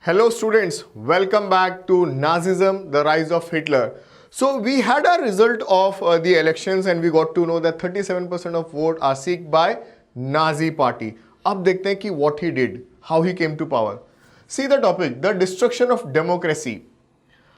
Hello students, welcome back to Nazism, the rise of Hitler. So we had a result of the elections and we got to know that 37% of vote are seeked by Nazi party. अब देखते हैं कि what he did, how he came to power. See the topic, the destruction of democracy.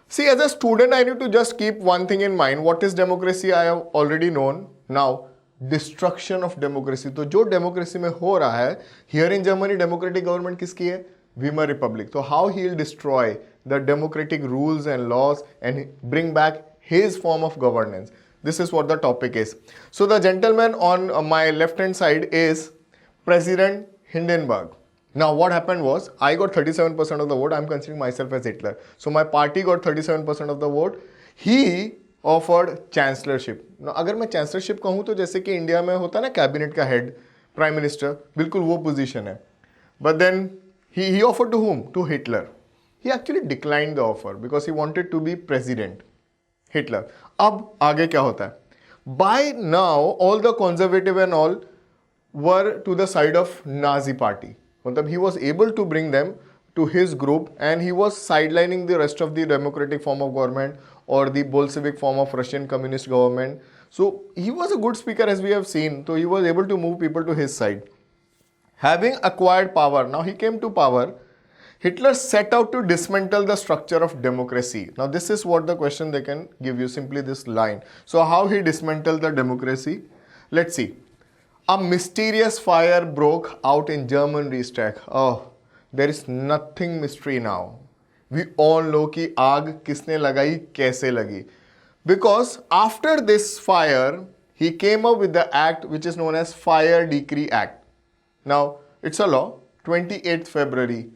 See, as a student, I need to just keep one thing in mind. What is democracy? I have already known. Now, destruction of democracy. तो जो democracy में हो रहा है, here in Germany, democratic government किसकी है? Weimar Republic. So how he will destroy the democratic rules and laws and bring back his form of governance. This is what the topic is. So the gentleman on my left hand side is President Hindenburg. Now what happened was, I got 37% of the vote. I'm considering myself as Hitler. So my party got 37% of the vote. He offered chancellorship. Now अगर मैं chancellorship कहूँ तो जैसे कि India में होता है ना कैबिनेट का हेड, प्राइम मिनिस्टर, बिल्कुल वो पोजीशन है. But then he offered to whom? To Hitler. He actually declined the offer because he wanted to be president. Hitler. अब आगे क्या होता है? By now all the conservative and all were to the side of Nazi party. मतलब he was able to bring them to his group and he was sidelining the rest of the democratic form of government or the Bolshevik form of Russian communist government. So he was a good speaker as we have seen. So he was able to move people to his side. Having acquired power, now he came to power, Hitler set out to dismantle the structure of democracy. Now this is what the question they can give you, simply this line. So how he dismantled the democracy? Let's see. A mysterious fire broke out in German Reichstag. Oh, there is nothing mystery now. We all know कि आग किसने लगाई, कैसे लगी. Because after this fire, he came up with the act which is known as Fire Decree Act. Now, it's a law, 28th February.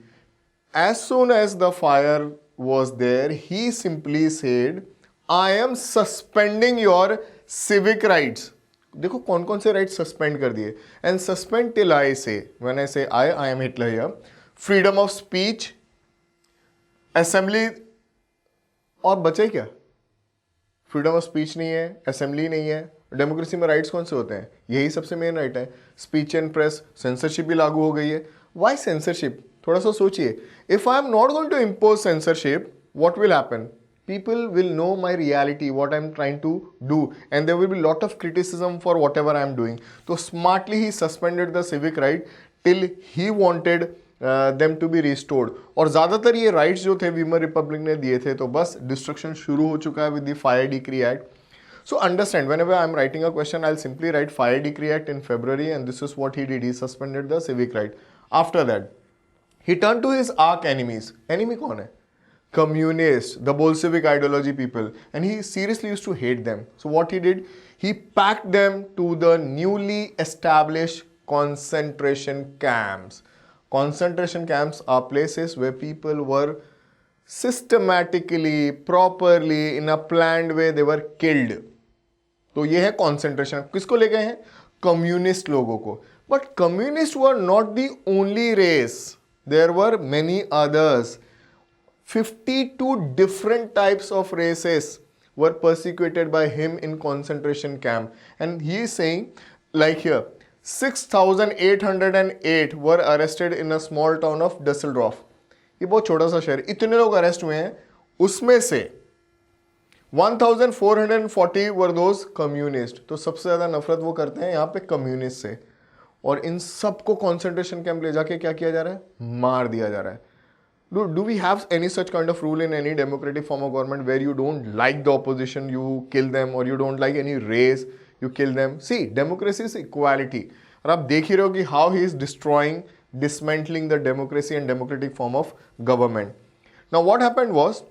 As soon as the fire was there, he simply said, I am suspending your civic rights. देखो कौन कौन से rights suspend कर दिए. And suspend till I से, when I से I am Hitler here, freedom of speech, assembly, और बचे क्या? फ्रीडम ऑफ स्पीच नहीं है, असेंबली नहीं है. डेमोक्रेसी में राइट्स कौन से होते हैं? यही सबसे मेन राइट है. स्पीच एंड प्रेस, सेंसरशिप भी लागू हो गई है. Why censorship? थोड़ा सा सोचिए. If I am not going to impose censorship, what will happen? People will know my reality, what I'm trying to do, and there will be a lot of criticism for whatever I'm doing. So smartly he suspended the civic right till he wanted them to be restored. और ज़्यादातर ये rights जो थे Weimar Republic ने दिए थे, तो बस destruction शुरू हो चुका है with the Fire Decree Act. So understand, whenever I'm writing a question, I'll simply write Fire Decree Act in February, and this is what he did. He suspended the civic right. After that, he turned to his arch enemies. Enemy कौन है? Communists, the Bolshevik ideology people, and he seriously used to hate them. So what he did, he packed them to the newly established concentration camps. Concentration camps are places where people were systematically, properly, in a planned way, they were killed. तो ये है concentration. किसको ले गए हैं? Communist लोगों को. But communists were not the only race. There were many others. 52 different types of races were persecuted by him in concentration camp. And he is saying, like here, 6,808 were arrested in a small town of Dusseldorf. ये बहुत छोटा सा शहर. इतने लोग arrest हुए हैं, उसमें से 1,440 were those communist. तो सबसे ज़्यादा नफरत वो करते हैं यहाँ पे कम्युनिस्ट से. और इन सबको concentration camp ले जाके क्या किया जा रहा है? मार दिया जा रहा है. Do we have any such kind of rule in any democratic form of government where you don't like the opposition, you kill them, or you don't like any race, you kill them? See, democracy is equality. और आप देख ही रहे हो कि how he is destroying, dismantling the democracy and democratic form of government. Now what happened was,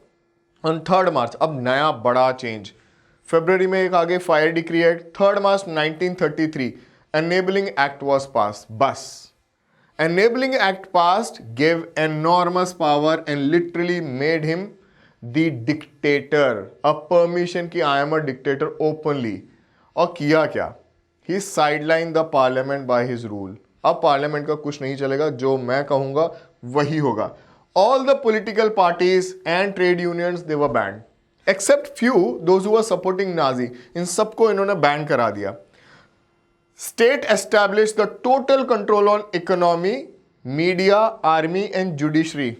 on 3rd March, अब नया बड़ा change. February में एक आगे Fire Decree Act, 3rd March 1933, Enabling Act was passed. बस. Enabling Act passed, gave enormous power and literally made him the dictator. A permission कि I am a dictator openly. और किया क्या? He sidelined the parliament by his rule. अब parliament का कुछ नहीं चलेगा, जो मैं कहूँगा वही होगा. All the political parties and trade unions, they were banned. Except few, those who were supporting Nazi. इन सबको इन्होंने ban करा दिया. State established the total control on economy, media, army and judiciary.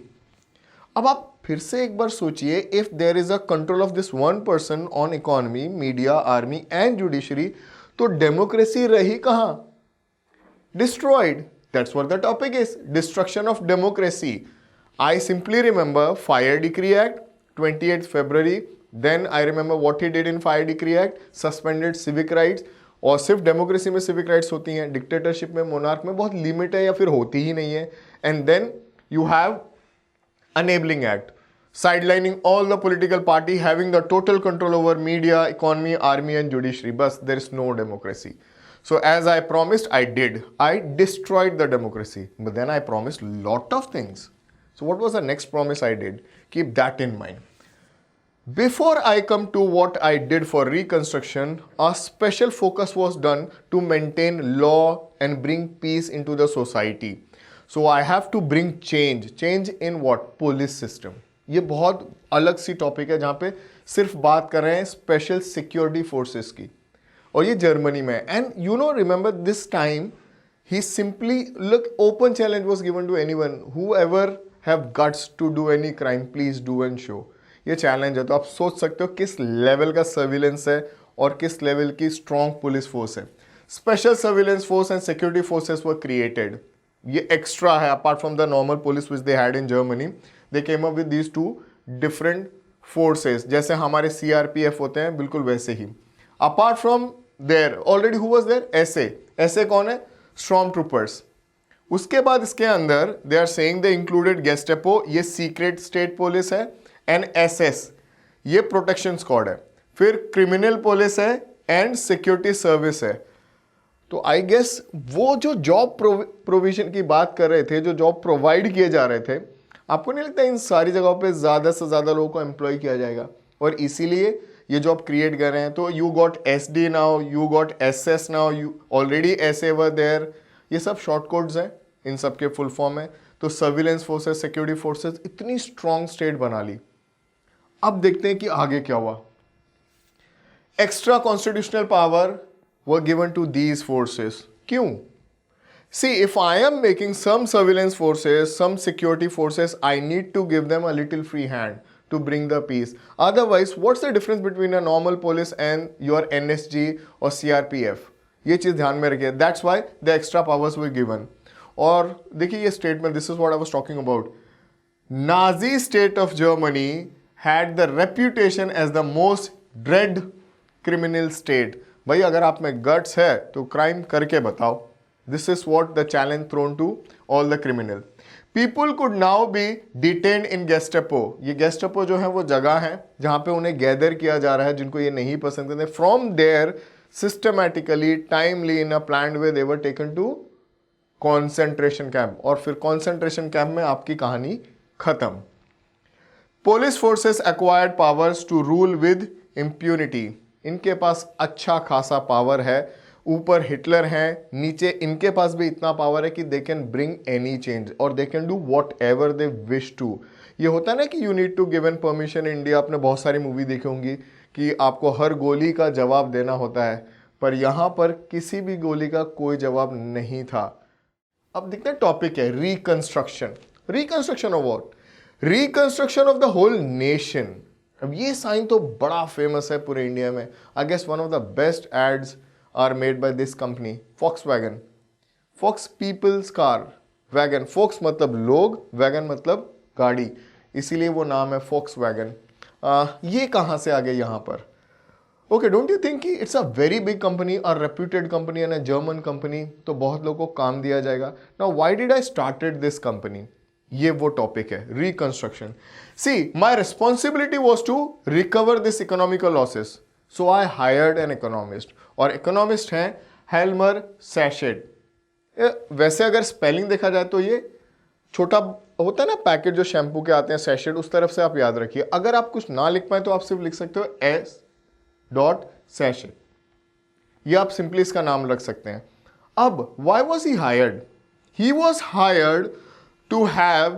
अब आप फिर से एक बार सोचिए, if there is a control of this one person on economy, media, army and judiciary, तो डेमोक्रेसी रही कहां? Destroyed. That's what the topic is. Destruction of democracy. I simply remember Fire Decree Act, 28th February. Then I remember what he did in Fire Decree Act, suspended civic rights. और सिर्फ democracy में civic rights होती हैं, dictatorship में, monarch में बहुत limit है या फिर होती ही नहीं है. And then you have enabling act, sidelining all the political party, having the total control over media, economy, army and judiciary. But there is no democracy. So as I promised, I did. I destroyed the democracy. But then I promised lot of things. So what was the next promise I did? Keep that in mind. Before I come to what I did for reconstruction, a special focus was done to maintain law and bring peace into the society. So I have to bring change. Change in what? Police system. ये बहुत अलग सी topic है जहाँ पे सिर्फ बात कर रहे हैं स्पेशल सिक्योरिटी फोर्सेस की, और ये जर्मनी में. And you know, remember this time he simply look, open challenge was given to anyone who ever have guts to do any crime, please do and show. ये challenge है. तो आप सोच सकते हो किस लेवल का सर्विलेंस है और किस लेवल की स्ट्रॉन्ग पुलिस फोर्स है. Special surveillance force and security forces were created. ये एक्स्ट्रा है apart from the normal police which they had in Germany. They came up with these two different forces. जैसे हमारे CRPF होते हैं बिल्कुल वैसे ही. Apart from there already who was there? SA कौन है? Storm troopers. उसके बाद इसके अंदर they are saying they included Gestapo, ये सीक्रेट स्टेट पुलिस है, एंड एसएस, ये प्रोटेक्शन स्क्वाड है. फिर क्रिमिनल पुलिस है एंड सिक्योरिटी सर्विस है. तो आई गेस वो जो जॉब प्रोविजन की बात कर रहे थे, जो जॉब प्रोवाइड किए जा रहे थे, आपको नहीं लगता इन सारी जगहों पे ज़्यादा से ज़्यादा लोगों को एम्प्लॉय किया जाएगा और इसीलिए ये जॉब क्रिएट कर रहे हैं. तो you got SD now, you got SS now, you already SA were there. ये सब शॉर्ट कोड्स हैं, इन सब के फुल फॉर्म है. तो सर्विलेंस फोर्सेस, सिक्योरिटी फोर्सेस, इतनी स्ट्रॉन्ग स्टेट बना ली. अब देखते हैं कि आगे क्या हुआ. Extra constitutional power were given to these forces. क्यों? See, if I am making some surveillance forces, some security forces, I need to give them a little free hand to bring the peace. Otherwise, what's the difference between a normal police and your NSG or CRPF? ये चीज़ ध्यान में रखिए. That's why the extra powers were given. और देखिए ये statement, this is what I was talking about. Nazi state of Germany had the reputation as the most dread criminal state. भाई अगर आप में गट्स है तो क्राइम करके बताओ. This is what the challenge thrown to all the criminal. People could now be detained in Gestapo. ये Gestapo जो है वो जगह है जहाँ पे उन्हें गैदर किया जा रहा है जिनको ये नहीं पसंद करते. From there systematically, timely, in a planned way they were taken to concentration camp. और फिर कॉन्सेंट्रेशन कैंप में आपकी कहानी खत्म. Police forces acquired powers to rule with impunity. इनके पास अच्छा खासा पावर है. ऊपर हिटलर हैं, नीचे इनके पास भी इतना पावर है कि they can bring any change और they can do whatever they wish to. ये होता है ना कि you need to given permission. India, आपने बहुत सारी मूवी देखी होंगी कि आपको हर गोली का जवाब देना होता है, पर यहाँ पर किसी भी गोली का कोई जवाब नहीं था. अब देखते हैं टॉपिक है reconstruction. Reconstruction of what? Reconstruction of the whole nation. अब ये साइन तो बड़ा फेमस है पूरे इंडिया में. I guess one of the best ads are made by this company, Volkswagen. Volks people's car. Wagon, Volks मतलब लोग, वैगन मतलब गाड़ी, इसीलिए वो नाम है Volkswagen. ये कहाँ से आ गए यहाँ पर? ओके, डोंट यू थिंक कि it's a very big company और reputed company and a German company, तो बहुत लोगों को काम दिया जाएगा. Now why did I started this company? ये वो टॉपिक है, reconstruction. See, my responsibility was to recover this economical losses. So I hired an economist, और इकोनॉमिस्ट हैं हेल्मर सैशेट. वैसे अगर स्पेलिंग देखा जाए तो ये छोटा होता है ना पैकेट जो शैम्पू के आते हैं, सैशेट, उस तरफ से आप याद रखिए. अगर आप कुछ ना लिख पाए तो आप सिर्फ लिख सकते हो S.Sachet. ये आप सिंपली इसका नाम रख सकते हैं. अब why was he hired? He was hired to have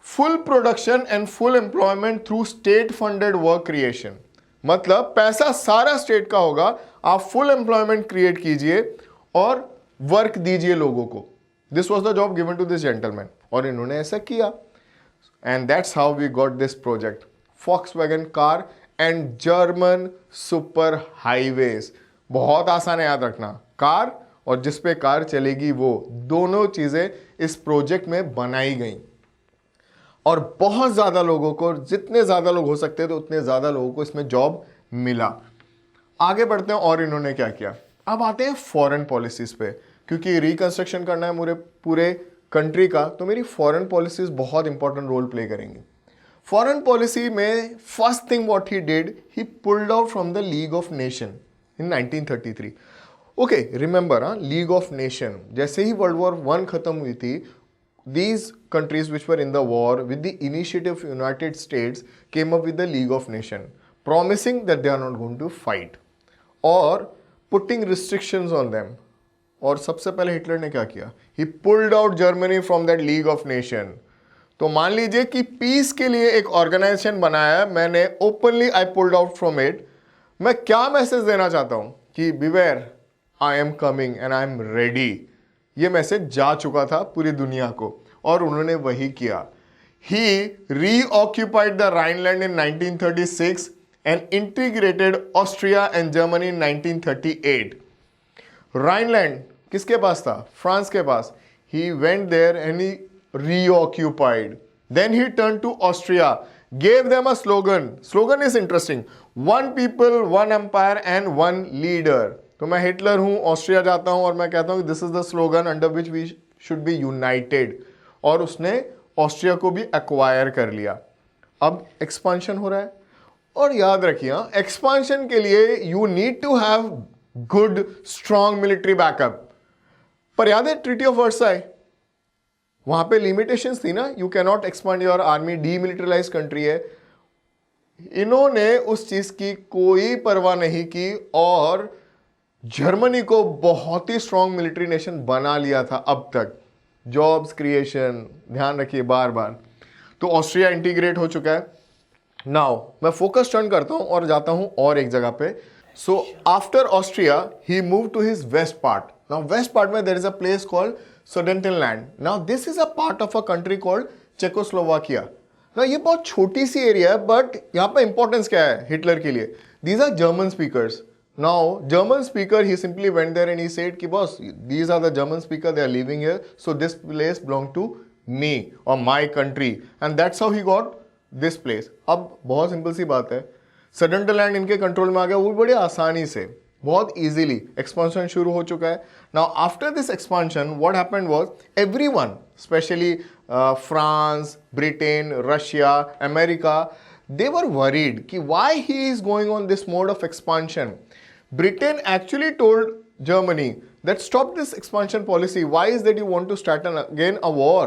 full production and full employment through state funded work creation. मतलब पैसा सारा स्टेट का होगा, आप फुल एम्प्लॉयमेंट क्रिएट कीजिए और वर्क दीजिए लोगों को. This was the job given to this gentleman, और इन्होंने ऐसा किया. and that's how we got this project, Volkswagen car and German super highways. बहुत आसान है याद रखना, कार और जिस पे कार चलेगी वो दोनों चीजें इस प्रोजेक्ट में बनाई गई और बहुत ज्यादा लोगों को, जितने ज्यादा लोग हो सकते थे उतने ज्यादा लोगों को इसमें जॉब मिला। आगे बढ़ते हैं और इन्होंने क्या किया। अब आते हैं फॉरेन पॉलिसीज पे, क्योंकि रिकंस्ट्रक्शन करना है मुझे पूरे कंट्री का, तो मेरी फॉरेन पॉलिसीज बहुत इंपॉर्टेंट रोल प्ले करेंगी। फॉरेन पॉलिसी में first thing what he did, he pulled out from the league of nation in 1933। Okay, remember league of nation, जैसे ही वर्ल्ड वॉर 1 खत्म हुई थी, these countries which were in the war with the initiative of United States came up with the League of Nations, promising that they are not going to fight or putting restrictions on them. और सबसे पहले Hitler ने क्या किया, he pulled out Germany from that League of Nations. तो मान लीजिए कि पीस के लिए एक ऑर्गेनाइजेशन बनाया, मैंने openly I pulled out from it. मैं क्या मैसेज देना चाहता हूं कि beware, I am coming and I am ready. ये मैसेज जा चुका था पूरी दुनिया को और उन्होंने वही किया। He reoccupied the Rhineland in 1936 and integrated Austria and Germany in 1938। Rhineland किसके पास था? फ्रांस के पास। He went there and he reoccupied. Then he turned to Austria, gave them a slogan. Slogan is interesting. One people, one empire and one leader. तो मैं Hitler हूं, Austria जाता हूं और मैं कहता हूं this is the slogan under which we should be united, और उसने ऑस्ट्रिया को भी एक्वायर कर लिया। अब एक्सपांशन हो रहा है और याद रखिए एक्सपांशन के लिए you need to have good strong military backup. पर याद है ट्रीटी ऑफ वर्साई, वहां पे लिमिटेशंस थी ना, you can not expand your army, demilitarise country है। इन्होंने उस चीज की कोई परवाह नहीं की और जर्मनी को बहुत ही स्ट्रॉन्ग मिलिट्री नेशन बना लिया था अब तक। जॉब्स क्रिएशन, ध्यान रखिए बार बार। तो ऑस्ट्रिया इंटीग्रेट हो चुका है। नाउ मैं फोकस टर्न करता हूं और जाता हूं और एक जगह पे। So after Austria he move to his west part. Now west part में there is a place called Sudetenland. Now this is a part of a country called Czechoslovakia. ना ये बहुत छोटी सी एरिया है, बट यहाँ पे इंपॉर्टेंस क्या है हिटलर के लिए? These are German speakers. Now, German speaker, he simply went there and he said कि boss, these are the German speaker, they are living here, so this place belong to me or my country, and that's how he got this place. अब बहुत simple सी बात है, Sudetenland इनके control में आ गया, वो बड़े आसानी से, बहुत इजीली एक्सपांशन शुरू हो चुका है। Now, after this expansion, what happened was everyone, especially France, Britain, Russia, America, they were worried कि why he is going on this mode of expansion. Britain actually told Germany that stop this expansion policy. Why is that you want to start again a war?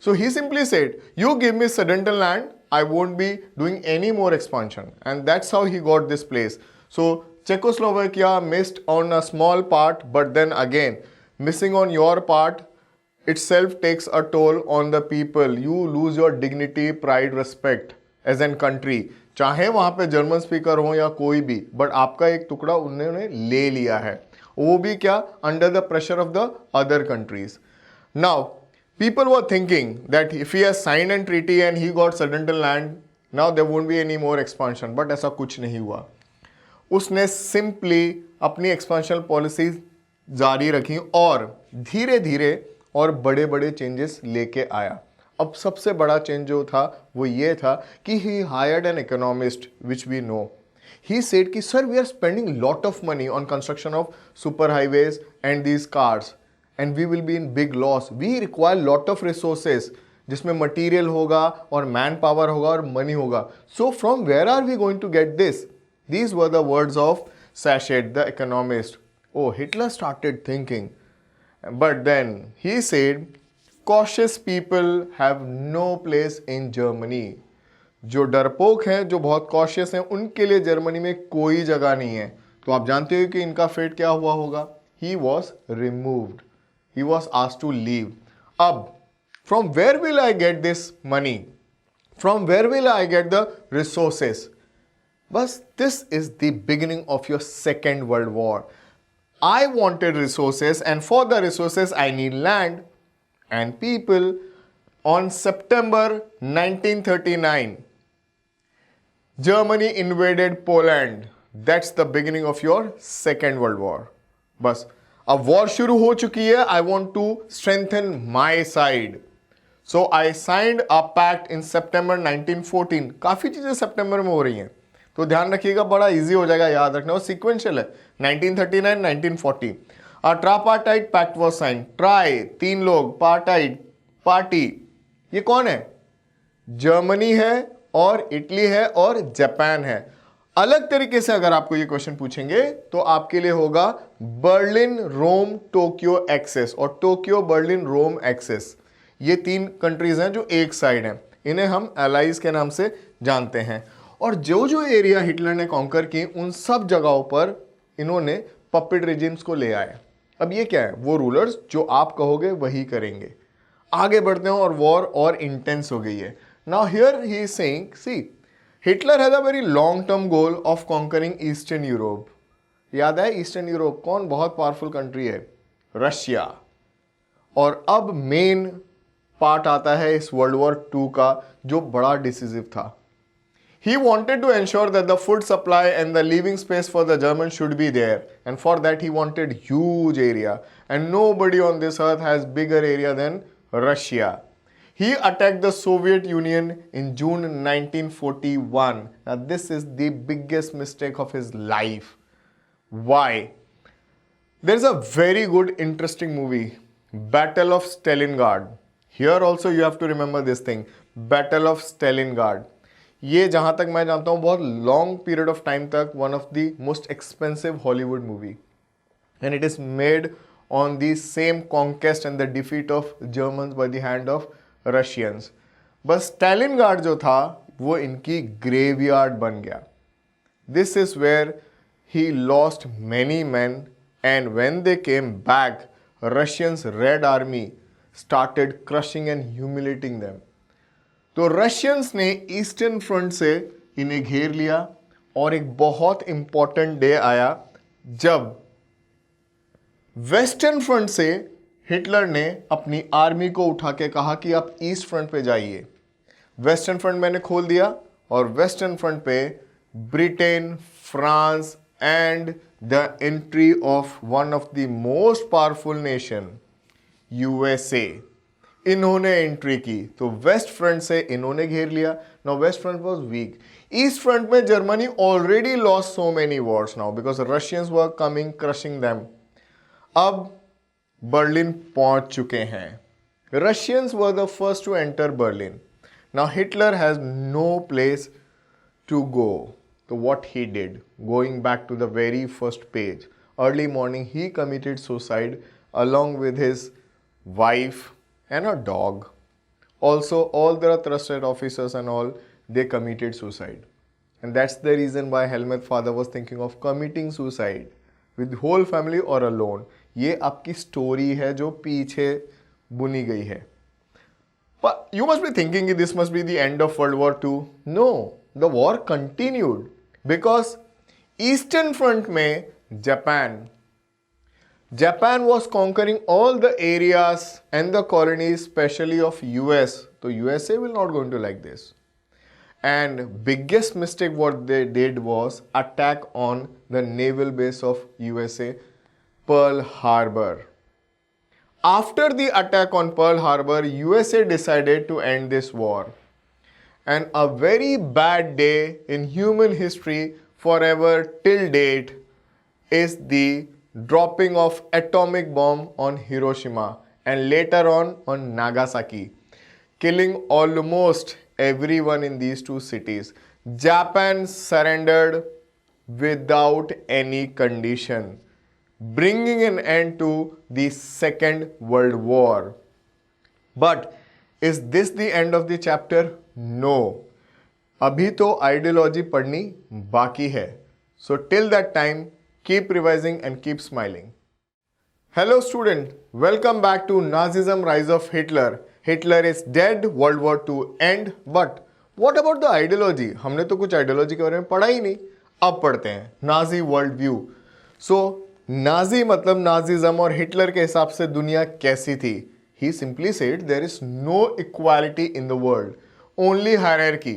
So he simply said, you give me Sudetenland, I won't be doing any more expansion. And that's how he got this place. So Czechoslovakia missed on a small part, but then again, missing on your part itself takes a toll on the people. You lose your dignity, pride, respect as an country. चाहे वहां पे German speaker हो या कोई भी, but आपका एक टुकड़ा उन्होंने ले लिया है, वो भी क्या? Under the pressure of the other countries. Now people were thinking that if he has signed an treaty and he got Sudetenland, now there won't be any more expansion, but ऐसा कुछ नहीं हुआ। उसने सिंपली अपनी expansion policy जारी रखी और धीरे धीरे और बड़े बड़े चेंजेस लेके आया। अब सबसे बड़ा चेंज जो था वो ये था कि he hired an economist which we know. He said कि sir we are spending lot of money on construction of super highways and these cars and we will be in big loss. We require lot of resources, जिसमें material होगा और man power होगा और money होगा। So from where are we going to get this? These were the words of Schacht the economist. Oh, Hitler started thinking, but then he said cautious people have no place in Germany. जो डरपोक हैं, जो बहुत cautious हैं, उनके लिए Germany में कोई जगह नहीं है। तो आप जानते हो कि इनका फेट क्या हुआ होगा? He was removed. He was asked to leave. अब from where will I get this money? From where will I get the resources? बस this is the beginning of your Second World War. I wanted resources, and for the resources I need land and people. on September 1939, Germany invaded Poland. That's the beginning of your Second World War. बस अब war शुरू हो चुकी है. I want to strengthen my side. So I signed a pact in September 1914. काफी चीजें सितंबर में हो रही हैं, तो ध्यान रखिएगा, बड़ा इजी हो जाएगा याद रखना. वो सीक्वेंशियल है. 1939, 1940. A tripartite pact was signed. Try तीन लोग, पार्टाइट पार्टी, ये कौन है? जर्मनी है और इटली है और जापान है. अलग तरीके से अगर आपको ये क्वेश्चन पूछेंगे तो आपके लिए होगा बर्लिन रोम टोक्यो एक्सेस और टोक्यो बर्लिन रोम एक्सेस. ये तीन कंट्रीज हैं जो एक साइड हैं. इन्हें हम एलाइज के नाम से जानते हैं. और जो जो एरिया हिटलर ने कॉन्कर की, उन सब जगहों पर इन्होंने पपेट रेजिम्स को ले आए. अब ये क्या है? वो रूलर्स जो आप कहोगे वही करेंगे. आगे बढ़ते हैं और वॉर और इंटेंस हो गई है. Now here he is saying, see Hitler has a very long term goal of conquering eastern Europe. याद है ईस्टर्न यूरोप कौन बहुत पावरफुल कंट्री है? रशिया. और अब मेन पार्ट आता है इस वर्ल्ड वॉर 2 का जो बड़ा डिसिसिव था. He wanted to ensure that the food supply and the living space for the Germans should be there, and for that he wanted huge area, and nobody on this earth has bigger area than Russia. He attacked the Soviet Union in June 1941. Now this is the biggest mistake of his life. Why? There's a very good interesting movie, Battle of Stalingrad. Here also you have to remember this thing, Battle of Stalingrad. ये जहां तक मैं जानता हूं बहुत long period of time तक one of the most expensive Hollywood movie, and it is made on the same conquest and the defeat of Germans by the hand of Russians. बस Stalingrad जो था वो इनकी ग्रेवयार्ड बन गया. This is where he lost many man, and when they came back Russians red army started crushing and humiliating them. तो Russians ने eastern front से इन्हें घेर लिया और एक बहुत इंपॉर्टेंट डे आया जब वेस्टर्न फ्रंट से हिटलर ने अपनी आर्मी को उठा के कहा कि आप ईस्ट फ्रंट पे जाइए. वेस्टर्न फ्रंट मैंने खोल दिया और वेस्टर्न फ्रंट पे Britain, France and the entry of one of the most powerful nation USA, इन्होंने एंट्री की. तो वेस्ट फ्रंट से इन्होंने घेर लिया. Now west front was weak. East front में Germany already lost so many wars now because Russians were coming crushing them. अब Berlin पहुंच चुके हैं. Russians were the first to enter Berlin. Now Hitler has no place to गो. तो what he did, going back to the very first page, early morning he committed suicide along with his wife and a dog. Also all the trusted officers and all, they committed suicide, and that's the reason why Helmut's father was thinking of committing suicide with whole family or alone. ये आपकी story है जो पीछे बुनी गई है. But you must be thinking this must be the end of World War II. No, the war continued because Eastern Front में Japan was conquering all the areas and the colonies, especially of US. So USA will not go into like this. And biggest mistake what they did was attack on the naval base of USA, Pearl Harbor. After the attack on Pearl Harbor, USA decided to end this war. And a very bad day in human history forever till date is the dropping of atomic bomb on Hiroshima and later on Nagasaki, killing almost everyone in these two cities. Japan surrendered without any condition, bringing an end to the Second World War. But is this the end of the chapter? No. अभी तो ideology पढ़नी बाकी है. So till that time, keep revising and keep smiling. Hello student, welcome back to Nazism Rise of Hitler. Hitler is dead, World War II end. But what about the ideology? हमने तो कुछ ideology के बारे में पढ़ा ही नहीं. अब पढ़ते हैं नाजी वर्ल्ड व्यू. सो नाजी मतलब नाजिज्म और हिटलर के हिसाब से दुनिया कैसी थी. He simply said there is no equality in the world, only hierarchy.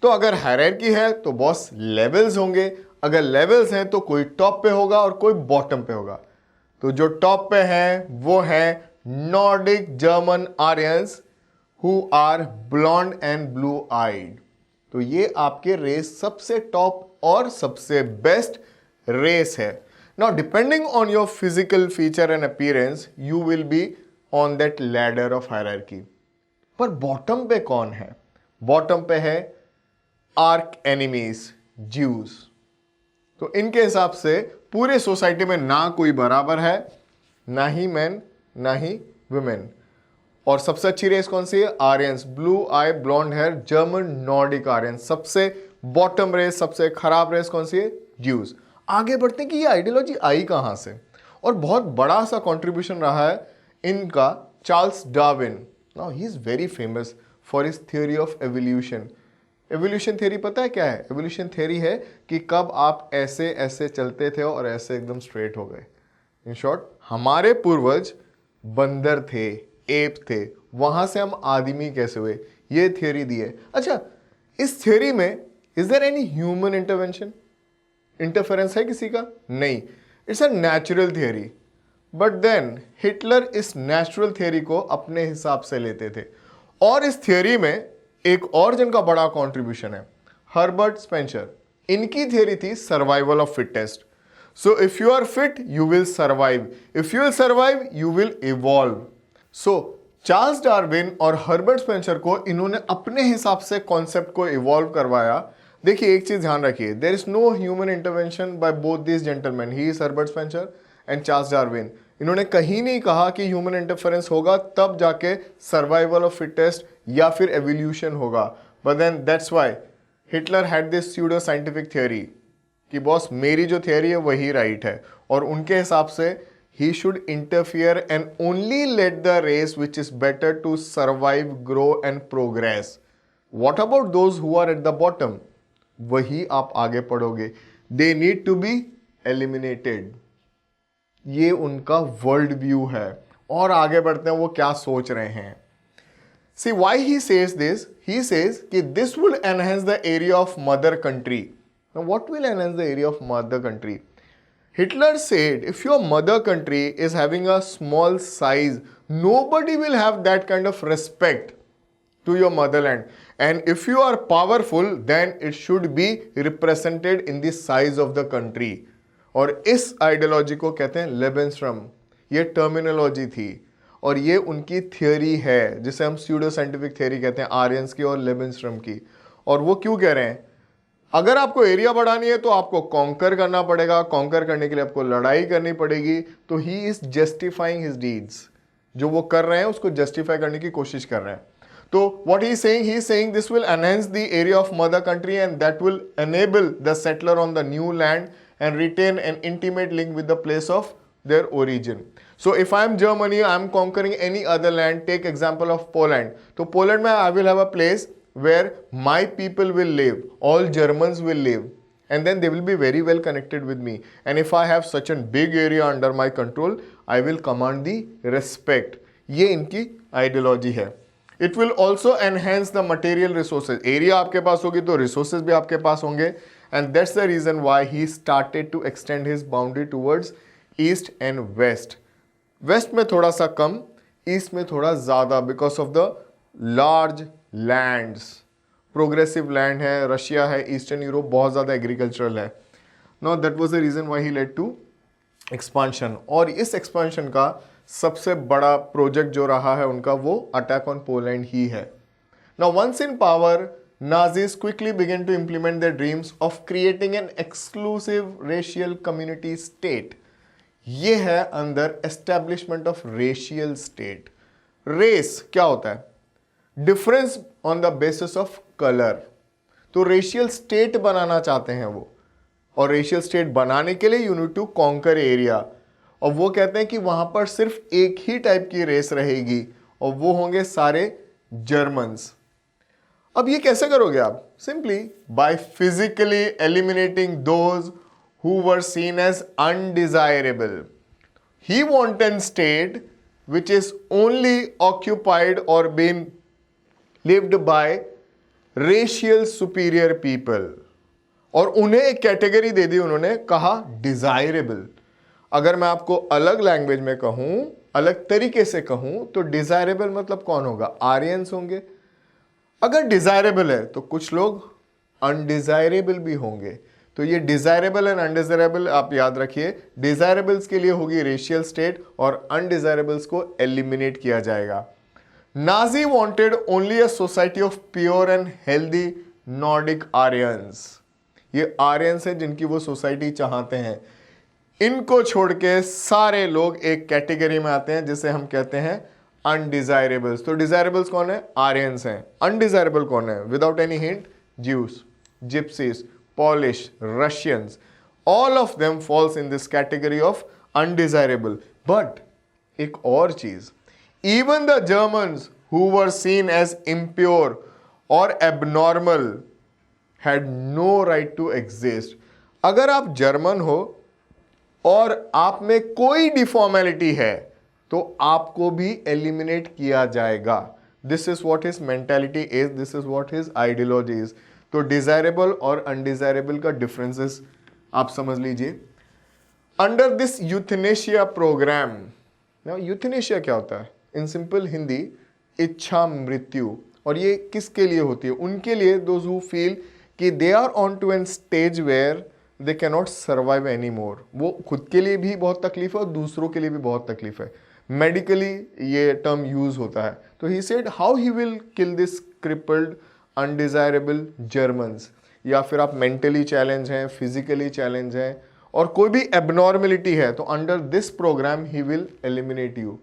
तो अगर हायरार्की है तो बॉस लेवल्स होंगे, अगर लेवल्स हैं तो कोई टॉप पे होगा और कोई बॉटम पे होगा. तो जो टॉप पे है वो है Nordic German Aryans who are blonde and blue eyed. तो ये आपके रेस सबसे टॉप और सबसे बेस्ट रेस है. Now depending on your physical feature and appearance you will be on that ladder of hierarchy. पर बॉटम पे कौन है? बॉटम पे है आर्क एनिमीज, ज्यूज. तो इनके हिसाब से पूरे सोसाइटी में ना कोई बराबर है, ना ही मैन ना ही वुमेन. और सबसे अच्छी रेस कौन सी है? Aryans, blue eye blonde hair German Nordic Aryans. सबसे बॉटम रेस, सबसे खराब रेस कौन सी है? ज्यूज. आगे बढ़ते हैं कि ये आइडियोलॉजी आई कहां से, और बहुत बड़ा सा कंट्रीब्यूशन रहा है इनका Charles Darwin. Now he is very famous for his theory of evolution. Evolution theory पता है क्या है? एवोल्यूशन थ्योरी है कि कब आप ऐसे ऐसे चलते थे और ऐसे एकदम स्ट्रेट हो गए. इन शॉर्ट, हमारे पूर्वज बंदर थे, एप थे, वहां से हम आदमी कैसे हुए, ये थ्योरी दी है. अच्छा, इस थ्योरी में is there any human intervention? Interference है किसी का? नहीं. It's a natural theory. But then Hitler इस नेचुरल थ्योरी को अपने हिसाब से लेते थे. और इस थ्योरी में एक और जिनका बड़ा कंट्रीब्यूशन है, हर्बर्ट स्पेंसर. इनकी थ्योरी थी survival of fittest. So if you are fit you will survive, if you will survive you will evolve. So Charles Darwin और हर्बर्ट स्पेंसर को इन्होंने अपने हिसाब से कॉन्सेप्ट को इवॉल्व करवाया. देखिए एक चीज ध्यान रखिए, there is no human intervention by both this gentleman, he is Herbert Spencer and Charles Darwin. इन्होंने कहीं नहीं कहा कि ह्यूमन इंटरफेरेंस होगा तब जाके सर्वाइवल ऑफ फिटेस्ट या फिर एवोल्यूशन होगा. But then that's why Hitler had this pseudo scientific theory कि बॉस मेरी जो थ्योरी है वही राइट है, और उनके हिसाब से he should interfere and only let the race which is better to survive, grow and progress. What about those who are at the bottom? वही आप आगे पढ़ोगे, they need to be eliminated. ये उनका वर्ल्ड व्यू है. और आगे बढ़ते हैं वो क्या सोच रहे हैं. See why he says this? He says कि this will enhance the area of mother country. Now what will enhance the area of mother country? Hitler said if your mother country is having a small size, nobody will have that kind of respect to your motherland. And if you are powerful, then it should be represented in the size of the country. और इस ideology को कहते हैं लेबेनस्ट्रम. ये terminology थी और ये उनकी थ्योरी है जिसे हम स्यूडो साइंटिफिक थ्योरी कहते हैं, आर्यंस की और लेबेनस्ट्रम की. और वो क्यों कह रहे हैं? अगर आपको एरिया बढ़ानी है तो आपको कॉन्कर करना पड़ेगा, कॉन्कर करने के लिए आपको लड़ाई करनी पड़ेगी. तो he is justifying his deeds. जो वो कर रहे हैं उसको जस्टिफाई करने की कोशिश कर रहे हैं. तो what he is saying this will enhance the area of mother country and that will enable the settler on the new land and retain an intimate link with the place of their origin. So if I am Germany, I am conquering any other land. Take example of Poland. So Poland mein I will have a place where my people will live, all Germans will live, and then they will be very well connected with me. And if I have such a big area under my control, I will command the respect. ये इनकी ideology है. It will also enhance the material resources. Area आपके पास होगी तो resources भी आपके पास होंगे. And that's the reason why he started to extend his boundary towards east and west. West में थोड़ा सा कम, east में थोड़ा ज़्यादा because of the large lands. Progressive land है, रशिया है, ईस्टर्न यूरोप बहुत ज़्यादा एग्रीकल्चरल है. Now that was the reason why he led to expansion. और इस expansion का सबसे बड़ा प्रोजेक्ट जो रहा है उनका वो अटैक ऑन पोलैंड ही है. Now once in power, Nazis quickly began to implement their dreams of creating an exclusive racial community state. ये है अंदर establishment of racial state. Race क्या होता है? Difference on the basis of color. तो racial state बनाना चाहते हैं वो, और racial state बनाने के लिए you need to conquer area. और वो कहते हैं कि वहां पर सिर्फ एक ही टाइप की रेस रहेगी और वो होंगे सारे जर्मन्स. अब ये कैसे करोगे आप? Simply by physically eliminating those who were seen as undesirable. He wanted state which is only occupied or been lived by racial superior people. और उन्हें एक कैटेगरी दे दी उन्होंने, कहा डिजायरेबल। अगर मैं आपको अलग लैंग्वेज में कहूं, अलग तरीके से कहूं, तो डिजायरेबल मतलब कौन होगा? आर्यंस होंगे। अगर डिजायरेबल है तो कुछ लोग अनडिजायरेबल भी होंगे। तो ये डिजायरेबल एंड अनडिजायरेबल आप याद रखिए। डिजायरेबल्स के लिए होगी रेशियल स्टेट और अनडिजायरेबल्स को एलिमिनेट किया जाएगा। Nazi wanted only a society of pure and healthy Nordic Aryans. ये आर्यंस है जिनकी वो सोसाइटी चाहते हैं। इनको छोड़ के सारे लोग एक कैटेगरी में आते हैं जिसे हम कहते हैं अनडिजायरेबल्स। तो डिजायरेबल्स कौन है? आर्यंस हैं। अनडिजायरेबल कौन है? Without any hint, Jews, gypsies, Polish, Russians, all of them falls in this category of undesirable. But एक और चीज, even the Germans who were seen as impure और abnormal had no right to exist. अगर आप German हो और आप में कोई डिफॉर्मेलिटी है तो आपको भी एलिमिनेट किया जाएगा। This is what his mentality is, this is what his ideology is. तो डिजायरेबल और अनडिजायरेबल का डिफरेंसेस आप समझ लीजिए। Under this euthanasia programme, euthanasia क्या होता है? इन सिंपल हिंदी, इच्छा मृत्यु। और ये किसके लिए होती है? उनके लिए, दोज हु फील कि they are on to an stage where they can not survive any more. वो खुद के लिए भी बहुत तकलीफ है और दूसरों के लिए भी बहुत तकलीफ है। मेडिकली ये टर्म यूज होता है। तो he said how he will kill this crippled undesirable Germans. या फिर आप मेंटली चैलेंज हैं, फिजिकली चैलेंज हैं और कोई भी एबनॉर्मेलिटी है, तो under this programme he will eliminate you.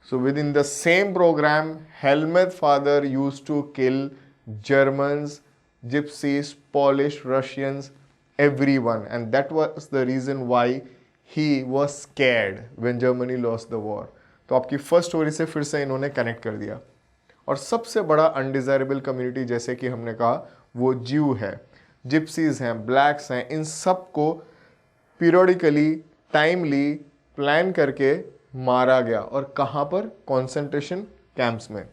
So within the same program, Helmuth father used to kill Germans, Gypsies, Polish, Russians, everyone, and that was the reason why he was scared when Germany lost the war. तो आपकी first story से फिर से इन्होंने connect कर दिया। और सबसे बड़ा अनडिजायरेबल कम्युनिटी जैसे कि हमने कहा वो ज्यू है, जिप्सीज हैं, ब्लैक्स हैं। इन सब को पीरियडिकली, टाइमली प्लान करके मारा गया। और कहां पर? कंसंट्रेशन कैंप्स में।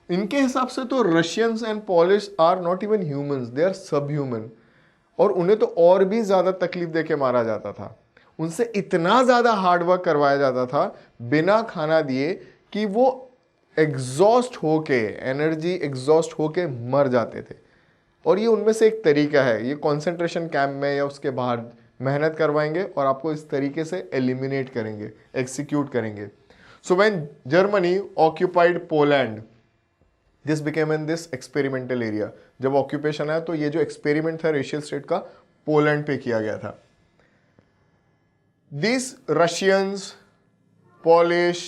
इनके हिसाब से तो Russians and Polish are not even humans, they are sub human. और उन्हें तो और भी ज्यादा तकलीफ देके मारा जाता था। उनसे इतना ज्यादा हार्ड वर्क करवाया जाता था बिना खाना दिए कि वो एग्जॉस्ट होके, एनर्जी एग्जॉस्ट होके मर जाते थे। और ये उनमें से एक तरीका है। ये कॉन्सेंट्रेशन कैंप में या उसके बाहर मेहनत करवाएंगे और आपको इस तरीके से एलिमिनेट करेंगे, एक्सिक्यूट करेंगे। So when Germany occupied Poland, this became in this experimental area. जब ऑक्यूपेशन आया तो ये जो एक्सपेरिमेंट था रेशियल स्टेट का, पोलैंड पे किया गया था। This Russians, polish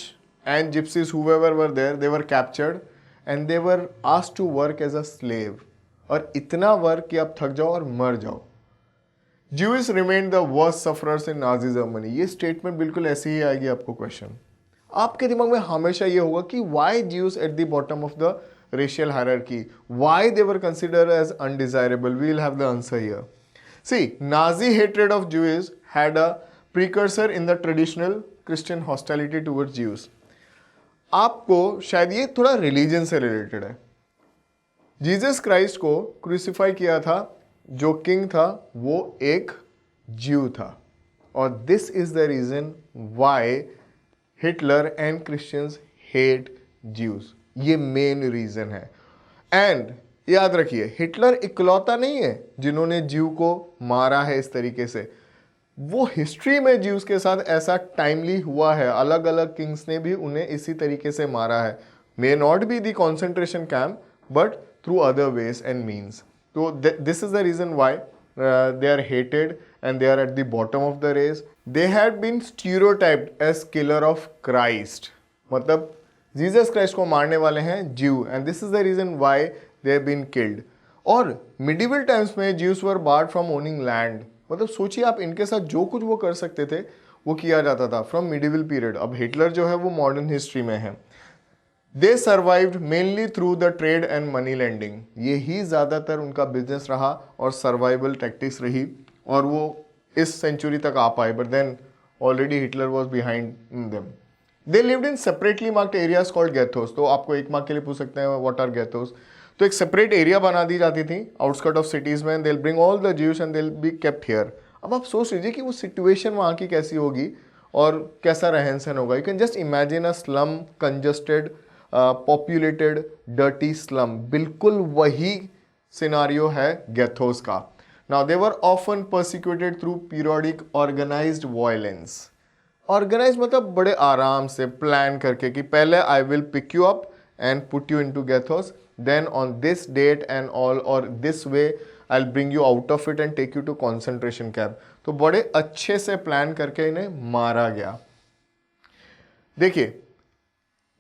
and gypsies whoever were there, they were captured and they were asked to work as a slave। और इतना वर्क कि आप थक जाओ और मर जाओ। Jews remained the worst sufferers in Nazi Germany। ये स्टेटमेंट बिल्कुल ऐसी ही आएगी आपको क्वेश्चन। आपके दिमाग में हमेशा ये होगा कि why Jews at the bottom of the racial hierarchy, why they were considered as undesirable? We will have the answer here. See, Nazi hatred of Jews had a precursor in the traditional Christian hostility towards Jews। आपको शायद ये थोड़ा religion से related है। Jesus Christ को crucify किया था जो किंग था, वो एक ज्यू था। और this is the reason why Hitler and Christians hate Jews. ये मेन रीजन है। एंड याद रखिए, हिटलर इकलौता नहीं है जिन्होंने ज्यू को मारा है इस तरीके से। वो हिस्ट्री में ज्यूज के साथ ऐसा टाइमली हुआ है, अलग अलग किंग्स ने भी उन्हें इसी तरीके से मारा है। May not be the concentration camp but through other ways and means. So this is the reason why they are hated and they are at the bottom of the race. They had been stereotyped as killer of Christ। मतलब Jesus Christ को मारने वाले हैं ज्यू, and this is the reason why they have been killed। और medieval times में juice were board from owning land. मतलब सोचिए आप, इनके साथ जो कुछ वो कर सकते थे वो किया जाता था फ्रॉम मिडिवल पीरियड। अब हिटलर जो है वो मॉडर्न हिस्ट्री में है। They survived mainly through the trade and money lending. ये ही ज़्यादातर उनका बिजनेस रहा और सर्वाइवल टैक्टिक्स रही, और वो इस सेंचुरी तक आ पाए। But then already Hitler was behind them. They lived in separately marked areas called ghettos. तो आपको एक मार्क के लिए पूछ सकते हैं व्हाट आर गैथोस। तो एक सेपरेट एरिया बना दी जाती थी आउटस्कर्ट ऑफ सिटीज में, they bring all the Jews and they be kept here. अब आप सोच लीजिए कि वो सिचुएशन वहाँ की कैसी होगी और कैसा रहन सहन होगा। You can just imagine a slum, congested, populated, dirty slum. बिल्कुल वही सिनारियो है गैथोस का। Now they were often persecuted through periodic organized violence. Organize मतलब बड़े आराम से प्लान करके कि पहले I will pick you up and put you into ghettos, then on this date and all और this way I will bring you out of it and take you to concentration camp. तो बड़े अच्छे से plan करके इन्हें मारा गया। देखिए,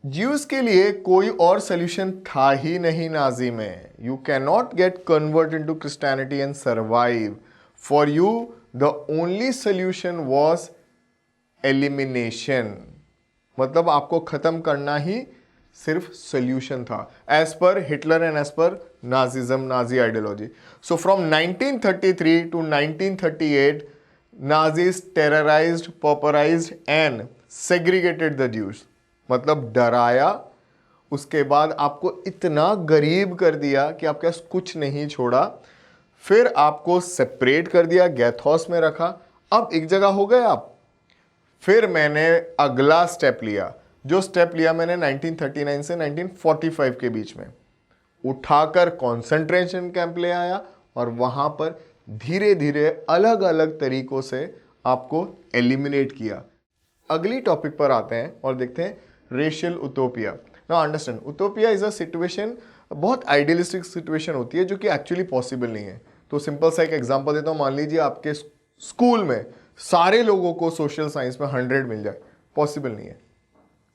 ज्यूज के लिए कोई और सोल्यूशन था ही नहीं नाजी में। You can not gate convert into Christianity and survive. For you the only solution was elimination. मतलब आपको खत्म करना ही सिर्फ सोल्यूशन था, as per Hitler and as per Nazism, Nazi ideology. So from 1933 to 1938 Nazis terrorized, pauperized and segregated the Jews. मतलब डराया, उसके बाद आपको इतना गरीब कर दिया कि आपके पास कुछ नहीं छोड़ा, फिर आपको सेपरेट कर दिया, गैथोस में रखा। अब एक जगह हो गए आप। फिर मैंने अगला स्टेप लिया, जो स्टेप लिया मैंने 1939 से 1945 के बीच में, उठाकर कॉन्सेंट्रेशन कैंप ले आया और वहां पर धीरे धीरे अलग अलग तरीकों से आपको एलिमिनेट किया। अगली टॉपिक पर आते हैं और देखते हैं racial utopia. Now understand, utopia is a situation, बहुत आइडियलिस्टिक सिचुएशन होती है जो कि एक्चुअली पॉसिबल नहीं है। तो सिंपल सा एक एग्जांपल देता हूं। मान लीजिए आपके स्कूल में सारे लोगों को सोशल साइंस में 100 मिल जाए, पॉसिबल नहीं है,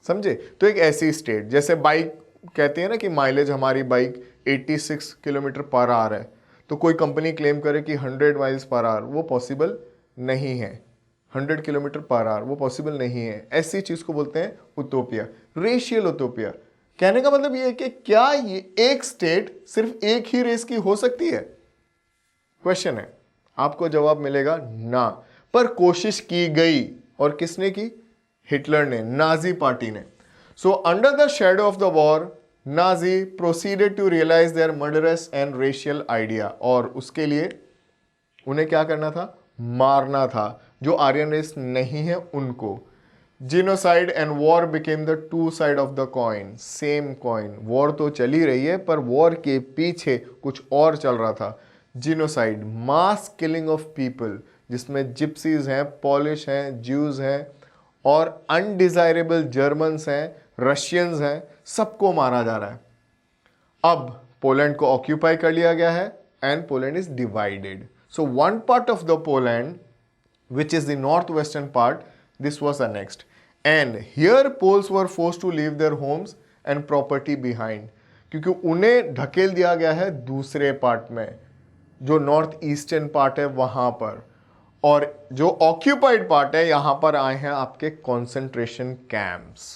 समझे। तो एक ऐसी स्टेट, जैसे बाइक कहते हैं ना कि माइलेज हमारी बाइक 86 किलोमीटर पर आवर है, तो कोई कंपनी क्लेम करे कि 100 माइल्स पर आवर, वो पॉसिबल नहीं है। 100 किलोमीटर पर आवर वो पॉसिबल नहीं है। ऐसी चीज को बोलते हैं उटोपिया, रेशियल उटोपिया। कहने का मतलब ये है कि क्या ये एक स्टेट सिर्फ एक ही रेस की हो सकती है? क्वेश्चन है, आपको जवाब मिलेगा ना, पर कोशिश की गई। और किसने की? हिटलर ने, नाजी पार्टी ने। So under the shadow of the war Nazi proceeded to realise their murderous and racial idea. और उसके लिए उन्हें क्या करना था? मारना था जो आर्यन रेस नहीं है उनको। Genocide and war became the two side of the coin, same coin. War तो चली रही है पर वॉर के पीछे कुछ और चल रहा था। Genocide, mass killing of people, जिसमें जिप्सीज हैं, पॉलिश हैं, ज्यूज हैं और अनडिजायरेबल जर्मन्स हैं, रशियंस हैं, सबको मारा जा रहा है। अब पोलैंड को ऑक्यूपाई कर लिया गया है and Poland is divided. So one part of the Poland which is the northwestern part, this was annexed, and here Poles were forced to leave their homes and property behind, क्योंकि उन्हें ढकेल दिया गया है दूसरे पार्ट में, जो north eastern part है वहां पर, और जो ऑक्यूपाइड पार्ट है यहां पर आए हैं आपके कॉन्सेंट्रेशन कैंप्स।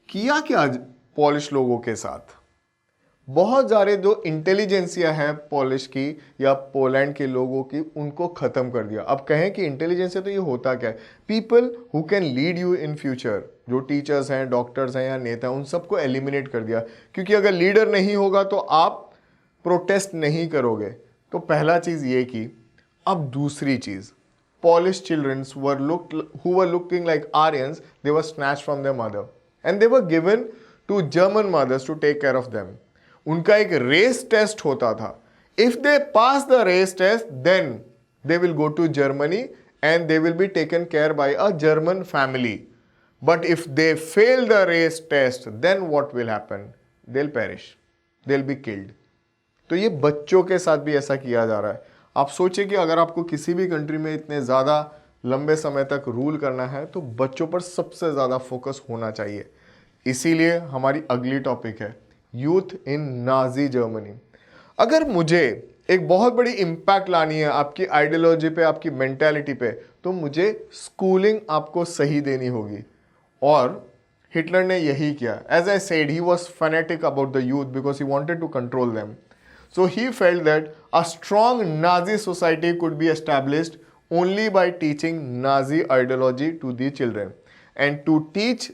किया क्या पॉलिश लोगों के साथ? बहुत सारे जो इंटेलिजेंसिया है पॉलिश की या पोलैंड के लोगों की, उनको खत्म कर दिया। अब कहें कि इंटेलिजेंसिया तो ये होता क्या है? People who can lead you in future, जो टीचर्स हैं, डॉक्टर्स हैं या नेता हैं, उन सबको एलिमिनेट कर दिया। क्योंकि अगर लीडर नहीं होगा तो आप प्रोटेस्ट नहीं करोगे। तो पहला चीज ये की। अब दूसरी चीज, Polish children who were looking like Aryans, they were snatched from their mother and they were given to German mothers to take care of them. उनका एक रेस टेस्ट होता था। If they pass the race test, then they will go to Germany and they will be taken care by a German family. But if they fail the race test, then what will happen? They'll perish. They'll be killed. तो ये बच्चों के साथ भी ऐसा किया जा रहा है। आप सोचिए कि अगर आपको किसी भी कंट्री में इतने ज़्यादा लंबे समय तक रूल करना है तो बच्चों पर सबसे ज़्यादा फोकस होना चाहिए। इसीलिए हमारी अगली टॉपिक है यूथ इन नाजी जर्मनी। अगर मुझे एक बहुत बड़ी इम्पैक्ट लानी है आपकी आइडियोलॉजी पे, आपकी मेंटालिटी पे, तो मुझे स्कूलिंग आपको सही देनी होगी। और हिटलर ने यही किया। As I said, he was fanatic about the youth because he wanted to control them. So he felt that a strong Nazi society could be established only by teaching Nazi ideology to the children. and to teach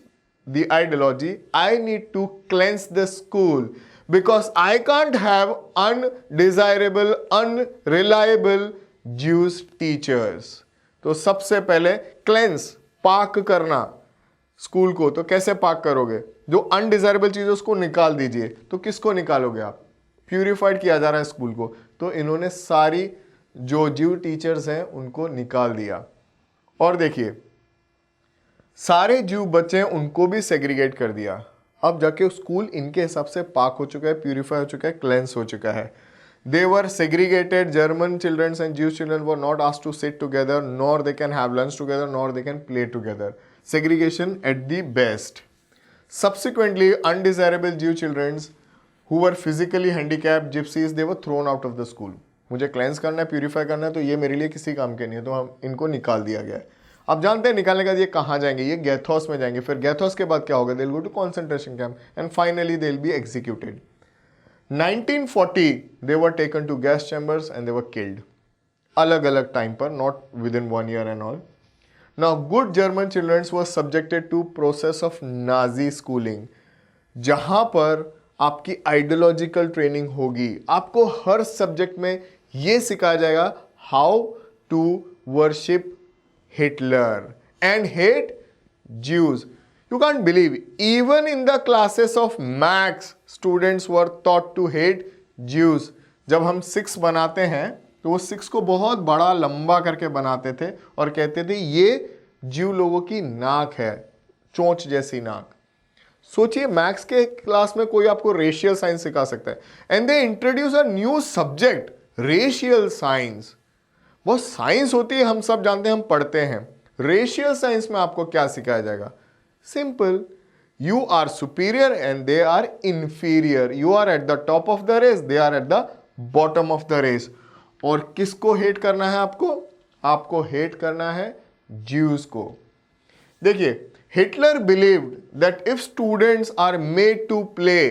the ideology, I need to cleanse the school because I can't have undesirable, unreliable Jewish teachers. तो सबसे पहले cleanse, पाक करना school को। तो कैसे पाक करोगे? जो अनडिजायरेबल चीज है उसको निकाल दीजिए। तो किसको निकालोगे आप? प्यूरिफाइड किया जा रहा है स्कूल को। तो इन्होंने सारी जो जीव टीचर्स हैं उनको निकाल दिया। और देखिए सारे जीव बच्चे हैं उनको भी सेग्रीगेट कर दिया। अब जाके स्कूल इनके हिसाब से पाक हो चुका है, प्यूरिफाई हो चुका है, क्लेंस हो चुका है। They were segregated. German children and Jewish children were not asked to sit together, nor they can have lunch together, nor they can play together. Segregation at the best. Subsequently, undesirable Jew children who were physically handicapped, gypsies, they were thrown out of the school. मुझे cleanse करना है, purify करना है, तो ये मेरे लिए किसी काम के नहीं है, तो हम इनको निकाल दिया गया है। अब जानते हैं निकालने के बाद ये कहाँ जाएंगे? ये गैथोस में जाएंगे। फिर गैथोस के बाद क्या होगा? They will go to concentration camp and finally they will be executed. 1940 they were taken to gas chambers and they were killed. अलग अलग टाइम पर, not within 1 year and all. Now good German children were subjected to process of Nazi schooling, जहां पर आपकी ideological training होगी। आपको हर subject में यह सिखाया जाएगा how to worship Hitler and hate Jews. You can't believe, even in the classes of Max, students were taught to hate Jews. जब हम 6 बनाते हैं तो वो 6 को बहुत बड़ा लंबा करके बनाते थे और कहते थे ये जीव लोगों की नाक है, चोंच जैसी नाक। सोचिए मैथ्स के क्लास में कोई आपको रेशियल साइंस सिखा सकता है। And they introduce a new subject, racial science. वो साइंस होती है, हम सब जानते हैं, हम पढ़ते हैं। रेशियल साइंस में आपको क्या सिखाया जाएगा? Simple. You are superior and they are inferior. You are at the top of the race, they are at the bottom of the race. और किसको हेट करना है आपको? आपको हेट करना है Jews को। देखिए Hitler believed that if students are made to play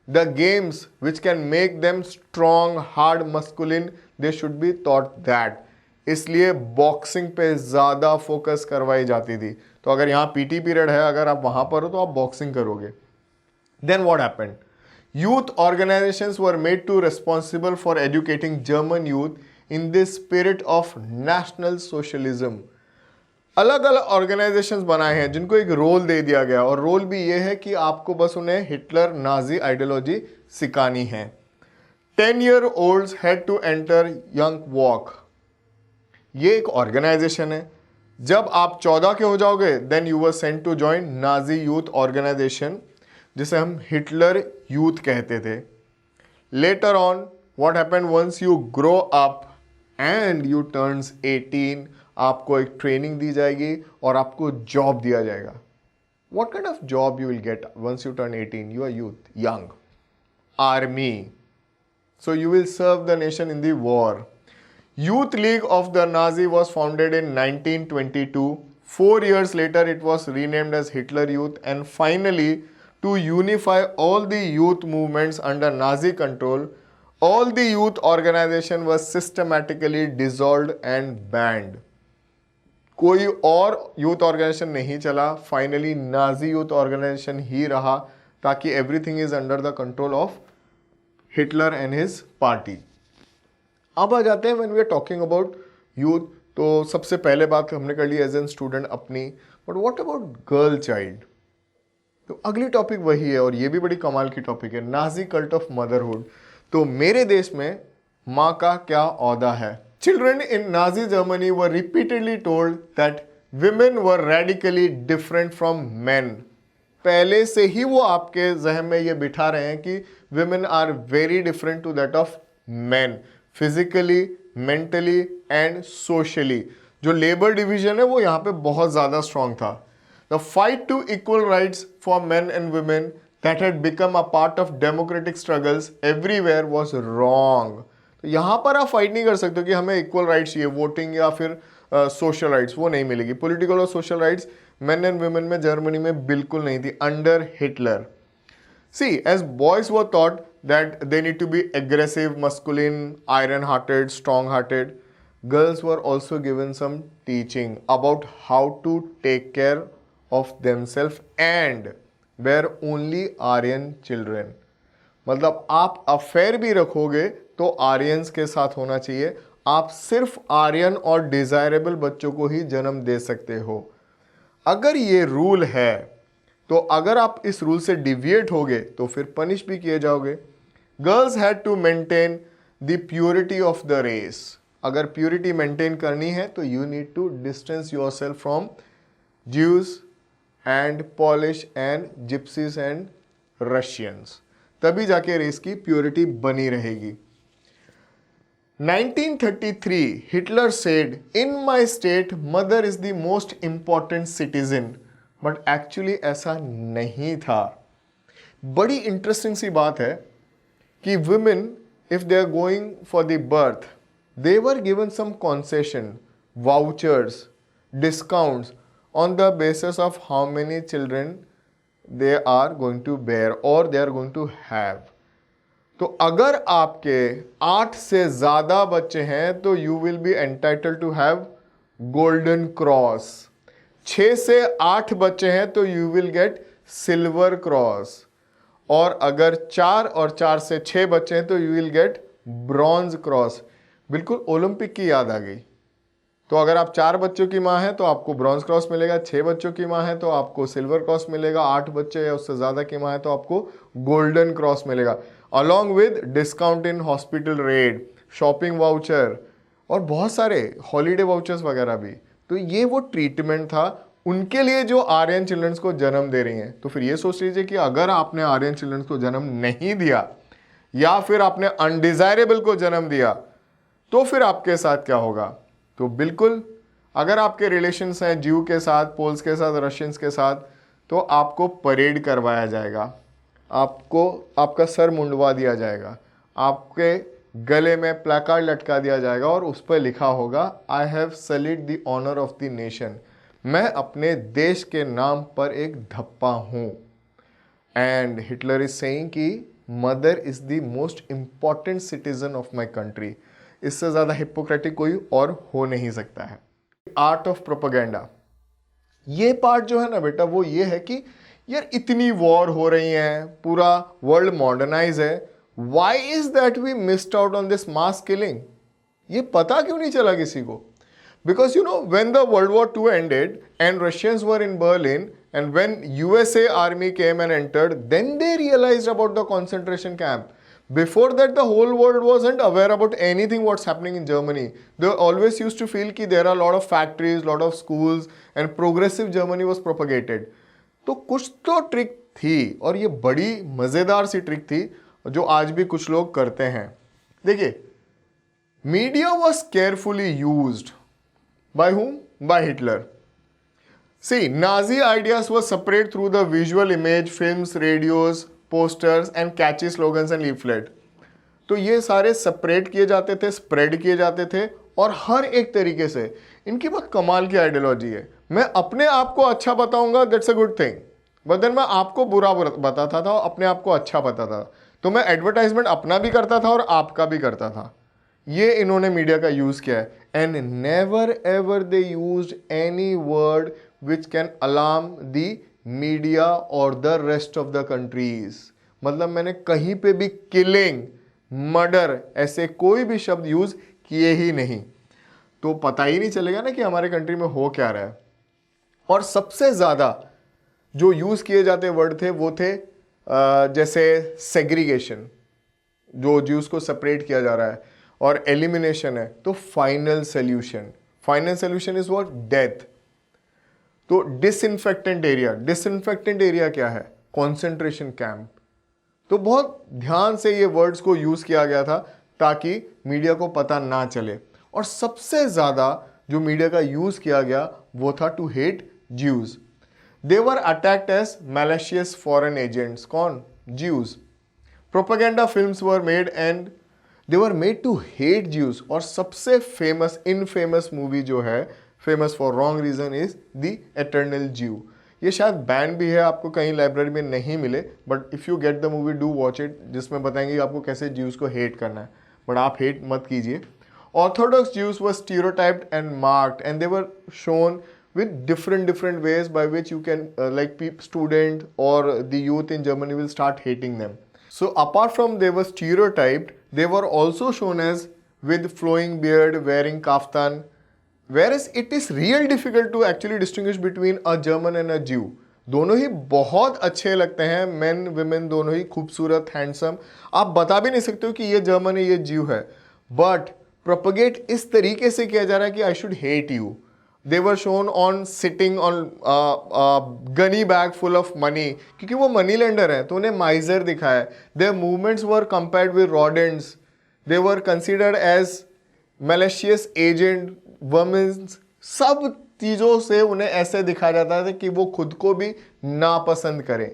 the games which can make them strong, hard, masculine, they should be taught that. इसलिए बॉक्सिंग पे ज़्यादा फोकस करवाई जाती थी। तो अगर यहाँ पीटी पीरियड है, अगर आप वहाँ पर हो तो आप बॉक्सिंग करोगे। Then what happened? Youth organisations were made to responsible for educating German youth in the spirit of national socialism. अलग अलग ऑर्गेनाइजेशंस बनाए हैं जिनको एक रोल दे दिया गया, और रोल भी ये है कि आपको बस उन्हें हिटलर नाजी आइडियोलॉजी सिखानी है। 10 year olds had to enter young walk. ये एक ऑर्गेनाइजेशन है। जब आप 14 के हो जाओगे then you were sent to join Nazi youth organisation, जिसे हम हिटलर यूथ कहते थे। Later on what happened? Once you grow up and you turns 18, आपको एक ट्रेनिंग दी जाएगी और आपको जॉब दिया जाएगा। What kind of job you will get once you turn 18? You are youth, young. Army. So you will serve the nation in the war. Youth League of the Nazi was founded in 1922. 4 years later, it was renamed as Hitler Youth, and finally, to unify all the youth movements under Nazi control, all the youth organization was systematically dissolved and banned. कोई और youth organisation नहीं चला, finally Nazi youth organisation ही रहा, ताकि everything is under the control of Hitler and his party. अब आ जाते हैं when we are talking about youth, तो सबसे पहले बात हमने कर ली एज एन स्टूडेंट अपनी, but what about girl child? तो अगली टॉपिक वही है, और ये भी बड़ी कमाल की टॉपिक है, नाजी कल्ट ऑफ मदरहुड। तो मेरे देश में माँ का क्या औहदा है? Children in Nazi Germany were repeatedly told that women were radically different from man. पहले से ही वो आपके जहन में ये बिठा रहे हैं कि women are very different to that of man, physically, mentally and socially. जो लेबर डिवीजन है वो यहाँ पे बहुत ज़्यादा स्ट्रॉन्ग था। The fight to equal rights for men and women that had become a part of democratic struggles everywhere was wrong. तो यहाँ पर आप फाइट नहीं कर सकते कि हमें इक्वल राइट्स चाहिए, वोटिंग या फिर सोशल राइट्स, वो नहीं मिलेगी। पॉलिटिकल और social rights main and women में जर्मनी में बिल्कुल नहीं थी under Hitler. See, as boys were taught that they need to be aggressive, masculine, iron-hearted, strong-hearted, girls were also given some teaching about how to take care of themselves and were only Aryan children. मतलब आप affair भी रखोगे तो Aryans के साथ होना चाहिए, आप सिर्फ आर्यन और डिजायरेबल बच्चों को ही जन्म दे सकते हो। अगर ये रूल है तो अगर आप इस रूल से डिविएट होगे तो फिर पनिश भी किए जाओगे। Girls had to maintain the purity of the race. अगर प्योरिटी मेंटेन करनी है तो you need to distance yourself from Jews and Polish and gypsies and Russians, तभी जाके रेस की प्योरिटी बनी रहेगी। 1933 Hitler said in my state mother is the most important citizen, but actually ऐसा नहीं था। बड़ी इंटरेस्टिंग सी बात है कि women, if they are going for the birth, they were given some concession, vouchers, discounts on the basis of how many children they are going to bear or they are going to have. तो अगर आपके 8 से ज़्यादा बच्चे हैं तो you will be entitled to have golden cross. 6 से 8 बच्चे हैं तो you will get silver cross. और अगर 4 और 4 से 6 बच्चे हैं तो you will gate bronze cross. बिल्कुल ओलंपिक की याद आ गई। तो अगर आप 4 बच्चों की माँ हैं तो आपको ब्रॉन्ज क्रॉस मिलेगा, 6 बच्चों की माँ है तो आपको सिल्वर क्रॉस मिलेगा, 8 बच्चे या उससे ज़्यादा की माँ है तो आपको गोल्डन क्रॉस मिलेगा, along with discount in hospital rate, shopping voucher और बहुत सारे हॉलीडे वाउचर्स वगैरह भी। तो ये वो ट्रीटमेंट था उनके लिए जो आर्यन चिल्ड्रंस को जन्म दे रही हैं। तो फिर ये सोच लीजिए कि अगर आपने आर्यन चिल्ड्रंस को जन्म नहीं दिया या फिर आपने अनडिजायरेबल को जन्म दिया तो फिर आपके साथ क्या होगा। तो बिल्कुल अगर आपके रिलेशंस हैं ज्यू के साथ, पोल्स के साथ, रशियंस के साथ, तो आपको परेड करवाया जाएगा, आपको आपका सर मुंडवा दिया जाएगा, आपके गले में प्लेकार्ड लटका दिया जाएगा और उस पर लिखा होगा I have salute the honour of the nation, मैं अपने देश के नाम पर एक धप्पा हूं। एंड हिटलर इज सेइंग कि mother is the most important citizen of my country. इससे ज़्यादा हिपोक्रेटिक कोई और हो नहीं सकता है। आर्ट ऑफ प्रोपेगेंडा, ये पार्ट जो है ना बेटा वो ये है कि यार इतनी वॉर हो रही हैं, पूरा वर्ल्ड मॉडर्नाइज है, why is that we missed out on this mass killing. ये पता क्यों नहीं चला किसी को? Because you know when the World War II ended and Russians were in Berlin and when USA army came and entered, then they realized about the concentration camp. Before that the whole world wasn't aware about anything what's happening in Germany. They always used to feel कि there are a lot of factories, lot of schools and progressive Germany was propagated. तो कुछ तो trick थी और ये बड़ी मज़ेदार सी trick थी जो आज भी कुछ लोग करते हैं। देखिए, media was carefully used. By whom? By Hitler. See, Nazi ideas were spread through the visual image, films, radios, posters and catchy slogans and leaflet. तो ये सारे सेपरेट किए जाते थे, स्प्रेड किए जाते थे और हर एक तरीके से इनकी बहुत कमाल की आइडियोलॉजी है। मैं अपने आप को अच्छा बताऊंगा, that's a good thing, but then मैं आपको बुरा बताता था और अपने आप को अच्छा बताता था। तो मैं एडवर्टाइजमेंट अपना भी करता था और आपका भी करता था। ये इन्होंने मीडिया का यूज किया है। And never ever they used any word which can alarm the media और the rest of the countries. मतलब मैंने कहीं पे भी किलिंग, मर्डर ऐसे कोई भी शब्द यूज किए ही नहीं, तो पता ही नहीं चलेगा ना कि हमारे कंट्री में हो क्या रहा है। और सबसे ज्यादा जो यूज किए जाते वर्ड थे वो थे जैसे सेग्रीगेशन, जो ज्यूज को सेपरेट किया जा रहा है, और एलिमिनेशन है तो final solution. Final solution is what? Death. तो डिसइंफेक्टेंट एरिया, डिसइंफेक्टेंट एरिया क्या है? Concentration camp. तो बहुत ध्यान से ये वर्ड्स को यूज किया गया था ताकि मीडिया को पता ना चले। और सबसे ज्यादा जो मीडिया का यूज किया गया वो था to hate Jews. They were attacked as malicious foreign agents. कौन? Jews. Propaganda films were made and they were made to hate Jews. और सबसे फेमस इनफेमस मूवी जो है, famous for wrong reason, is the eternal Jew. ये शायद ban भी है, आपको कहीं लाइब्रेरी में नहीं मिले, but if you get the movie do watch it, जिसमें बताएंगे आपको कैसे ज्यूज को हेट करना है, बट आप हेट मत कीजिए। Orthodox Jews were stereotyped and marked and they were shown with different ways by which you can student or the youth in Germany will start hating them. So apart from they were stereotyped, they were also shown as with flowing beard, wearing kaftan, whereas it is real difficult to actually distinguish between a German and a Jew. दोनों ही बहुत अच्छे लगते हैं, main women दोनों ही खूबसूरत, handsome, आप बता भी नहीं सकते हो कि ये जर्मन है, ये ज्यू है, बट प्रोपगेट इस तरीके से किया जा रहा है कि I should hate you. They were shown on sitting on gunny bag full of money, क्योंकि वो मनी लेंडर है तो उन्हें माइजर दिखाया है. Their movements were compared with rodents, they were considered as malicious agent, vermins, सब चीज़ों से उन्हें ऐसे दिखाया जाता था कि वो खुद को भी नापसंद करें.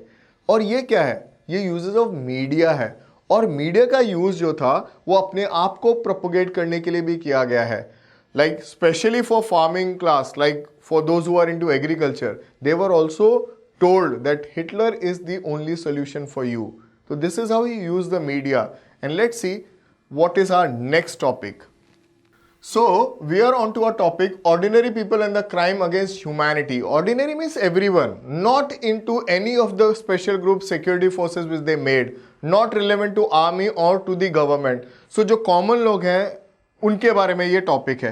और ये क्या है, ये यूजेस ऑफ मीडिया है, और मीडिया का यूज जो था वो अपने आप को प्रोपोगेट करने के लिए भी किया गया है. Like specially for farming class, like for those who are into agriculture, they were also told that Hitler is the only solution for you. तो this is how he use the media. And let's see what is our next topic. So we are on to our topic, ordinary people and the crime against humanity. Ordinary means everyone, not into any of the special group security forces which they made, not relevant to army or to the government. So जो common लोग हैं उनके बारे में ये topic है.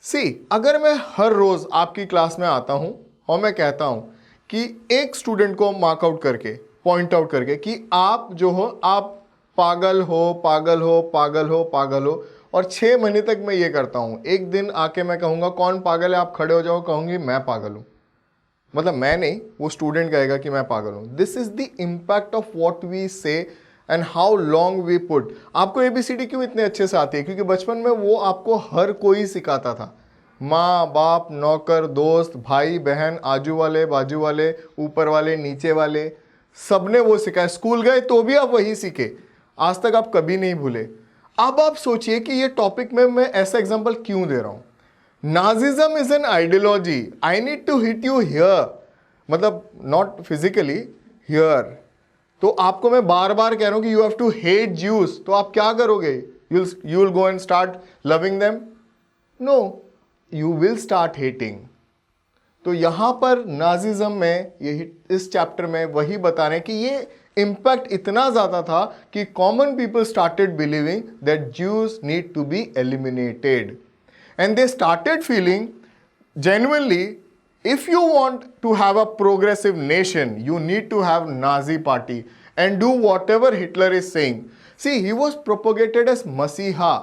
See, अगर मैं हर रोज आपकी क्लास में आता हूँ और मैं कहता हूँ कि एक स्टूडेंट को मार्क आउट करके, पॉइंट आउट करके कि आप जो हो, आप पागल हो, पागल हो, पागल हो, पागल हो, और 6 महीने तक मैं ये करता हूँ, एक दिन आके मैं कहूँगा कौन पागल है, आप खड़े हो जाओ, कहूँगी मैं पागल हूँ. मतलब मैं नहीं, वो स्टूडेंट कहेगा कि मैं पागल हूँ. This is the impact of what we say and how long we put. आपको ABCD क्यों इतने अच्छे से आती है? क्योंकि बचपन में वो आपको हर कोई सिखाता था. माँ बाप, नौकर, दोस्त, भाई बहन, आजू वाले, बाजू वाले, ऊपर वाले, नीचे वाले, सबने वो सिखाया. स्कूल गए तो भी आप वही सीखे, आज तक आप कभी नहीं भूले. अब आप सोचिए कि ये टॉपिक में मैं ऐसा एग्जांपल क्यों दे रहा हूं. Nazism is an ideology, I need to hit you here, मतलब नॉट फिजिकली, हियर. तो आपको मैं बार बार कह रहा हूं कि you have to hate Jews, तो आप क्या करोगे? You will go and start loving them? No, you will start hating. तो यहां पर नाजिज्म में, ये इस चैप्टर में वही बता रहे हैं कि ये इम्पैक्ट इतना ज्यादा था कि common people started believing that Jews need to be eliminated, and they started feeling genuinely, if you want to have a progressive nation, you need to have Nazi party and do whatever Hitler is saying. See, he was propagated as मसीहा,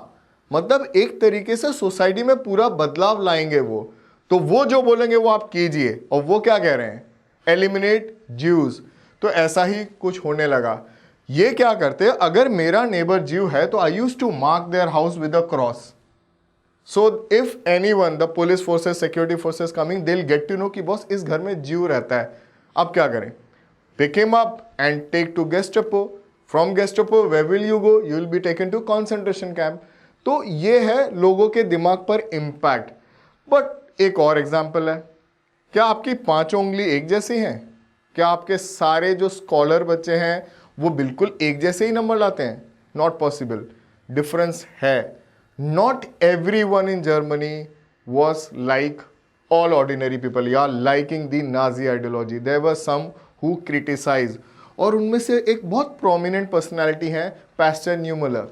मतलब एक तरीके से society में पूरा बदलाव लाएंगे वो. तो वो जो बोलेंगे वो आप कीजिए, और वो क्या कह रहे हैं? Eliminate Jews. तो ऐसा ही कुछ होने लगा. ये क्या करते हैं, अगर मेरा नेबर ज्यू है तो I use to mark their house with a cross. So if anyone, the police forces, security forces coming, they will get to know कि बॉस इस घर में ज्यू रहता है. अब क्या करें? Pick him up and take to Gestapo. From Gestapo where will you go? You will be taken to concentration camp. तो ये है लोगों के दिमाग पर इम्पैक्ट. बट एक और एग्जाम्पल है, क्या आपकी 5 उंगली एक जैसी हैं? क्या आपके सारे जो स्कॉलर बच्चे हैं वो बिल्कुल एक जैसे ही नंबर लाते हैं? नॉट पॉसिबल, डिफरेंस है. Not everyone in Germany was like all ordinary people, या liking the Nazi ideology. There were some who criticized. और उनमें से एक बहुत प्रोमिनेंट पर्सनालिटी है पास्टर न्यूमलर.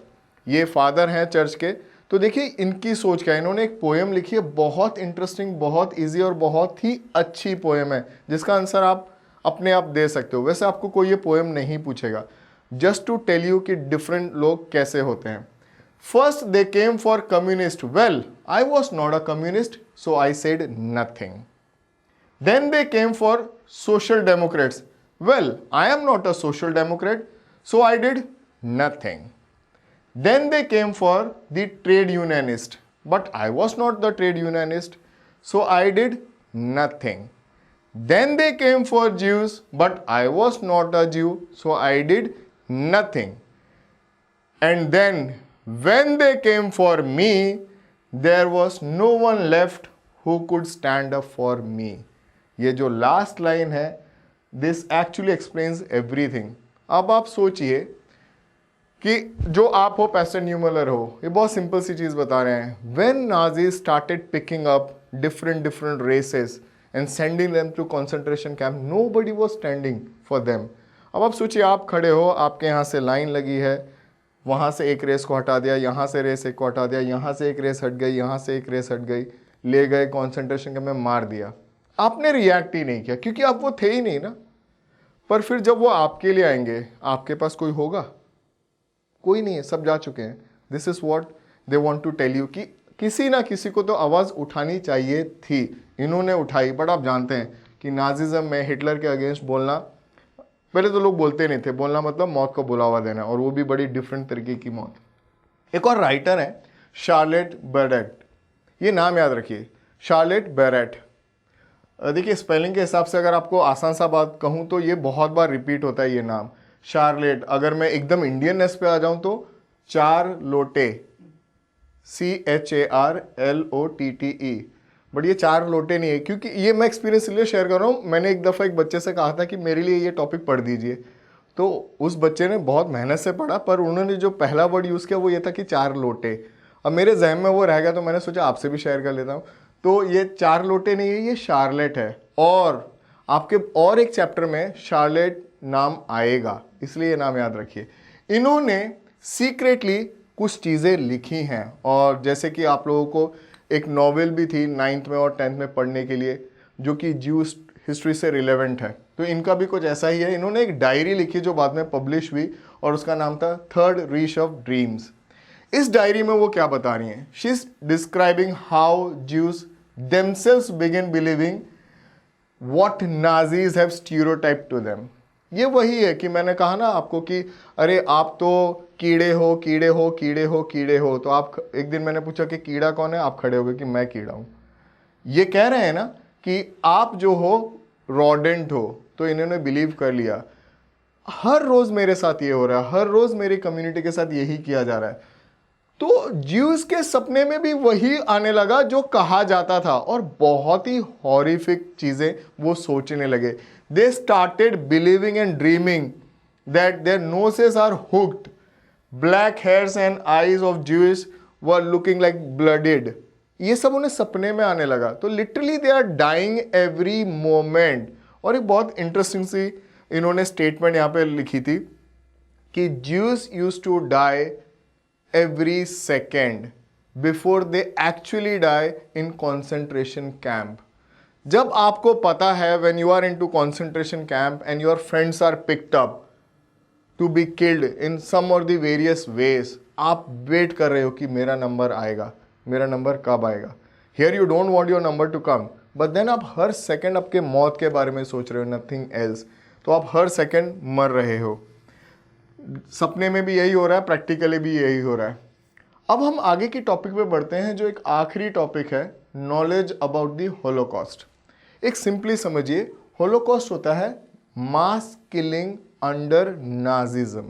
ये फादर हैं चर्च के. तो देखिए इनकी सोच क्या है. इन्होंने एक पोएम लिखी है, बहुत इंटरेस्टिंग, बहुत इजी और बहुत ही अच्छी पोएम है, जिसका आंसर आप अपने आप दे सकते हो. वैसे आपको कोई ये पोएम नहीं पूछेगा, जस्ट टू टेल यू कि डिफरेंट लोग कैसे होते हैं. First they came for communist. Well, I was not a communist, so I said nothing. Then they came for social democrats. Well, I am not a social democrat, so I did nothing. Then they came for the trade unionist, but I was not the trade unionist, so I did nothing. Then they came for Jews, but I was not a Jew, so I did nothing. And then when they came for me, there was no one left who could stand up for me. ये जो last line है, this actually explains everything. अब आप सोचिए कि जो आप हो, पास्टर न्यूमलर हो, ये बहुत सिंपल सी चीज़ बता रहे हैं. When Nazis started picking up different races, and sending them to concentration camp. Nobody was standing for them. अब आप सोचिए, आप खड़े हो, आपके यहाँ से लाइन लगी है, वहाँ से एक रेस को हटा दिया, यहाँ से रेस एक को हटा दिया, यहाँ से एक रेस हट गई, यहाँ से एक रेस हट गई, ले गए कॉन्सेंट्रेशन कैंप में, मार दिया. आपने रिएक्ट ही नहीं किया क्योंकि आप वो थे ही नहीं ना. पर फिर जब वो आपके लिए आएंगे, आपके पास कोई होगा? कोई नहीं है, सब जा चुके हैं. This is what they want to tell you कि किसी ना किसी को तो आवाज़ उठानी चाहिए थी. इन्होंने उठाई. बट आप जानते हैं कि नाजिज्म में हिटलर के अगेंस्ट बोलना, पहले तो लोग बोलते नहीं थे. बोलना मतलब मौत को बुलावा देना, और वो भी बड़ी डिफरेंट तरीके की मौत. एक और राइटर है शार्लेट बेरेट. ये नाम याद रखिए, शार्लेट बेरेट. देखिए स्पेलिंग के हिसाब से अगर आपको आसान सा बात कहूँ तो ये बहुत बार रिपीट होता है ये नाम शार्लेट. अगर मैं एकदम इंडियननेस पे आ जाऊँ तो चार लोटे, CHARLOTTE. बट ये चार लोटे नहीं है, क्योंकि ये मैं एक्सपीरियंस इसलिए शेयर कर रहा हूँ. मैंने एक दफ़ा एक बच्चे से कहा था कि मेरे लिए ये टॉपिक पढ़ दीजिए, तो उस बच्चे ने बहुत मेहनत से पढ़ा, पर उन्होंने जो पहला वर्ड यूज़ किया वो ये था कि चार लोटे. अब मेरे जहन में वो रह गया, तो मैंने सोचा आपसे भी शेयर कर लेता हूँ. तो ये चार लोटे नहीं है, ये शार्लेट है. और आपके और एक चैप्टर में शार्लेट नाम आएगा, इसलिए ये नाम याद रखिए. इन्होंने सीक्रेटली कुछ चीज़ें लिखी हैं, और जैसे कि आप लोगों को एक नॉवेल भी थी 9th में और 10th में पढ़ने के लिए, जो कि ज्यूस हिस्ट्री से रिलेवेंट है. तो इनका भी कुछ ऐसा ही है. इन्होंने एक डायरी लिखी जो बाद में पब्लिश हुई, और उसका नाम था थर्ड रीच ऑफ ड्रीम्स. इस डायरी में वो क्या बता रही हैं? She is describing how juice themselves begin believing what Nazis have stereotyped to them. ये वही है कि मैंने कहा ना आपको कि अरे आप तो कीड़े हो, कीड़े हो, कीड़े हो, कीड़े हो. तो आप एक दिन मैंने पूछा कि कीड़ा कौन है, आप खड़े हो गए कि मैं कीड़ा हूँ. ये कह रहे हैं ना कि आप जो हो रॉडेंट हो. तो इन्होंने बिलीव कर लिया. हर रोज़ मेरे साथ ये हो रहा है, हर रोज़ मेरी कम्युनिटी के साथ यही किया जा रहा है. तो ज्यूस के सपने में भी वही आने लगा जो कहा जाता था, और बहुत ही हॉरिफिक चीजें वो सोचने लगे. They started believing and dreaming that their noses are hooked, black hairs and eyes of Jews were looking like blooded. ये सब उन्हें सपने में आने लगा. तो literally they are dying every moment. और एक बहुत इंटरेस्टिंग सी इन्होंने स्टेटमेंट यहाँ पे लिखी थी कि Jews used to die every second before they actually die in concentration camp. जब आपको पता है when you are into concentration camp and your friends are picked up to be killed in some or the various ways, आप wait कर रहे हो कि मेरा नंबर आएगा, मेरा नंबर कब आएगा. Here you don't want your number to come, but then आप हर सेकंड आपके मौत के बारे में सोच रहे हो, nothing else. तो आप हर सेकंड मर रहे हो. सपने में भी यही हो रहा है, प्रैक्टिकली भी यही हो रहा है. अब हम आगे की टॉपिक पे बढ़ते हैं, जो एक आखिरी टॉपिक है, नॉलेज अबाउट द होलोकॉस्ट. एक सिंपली समझिए, होलोकॉस्ट होता है mass killing under Nazism.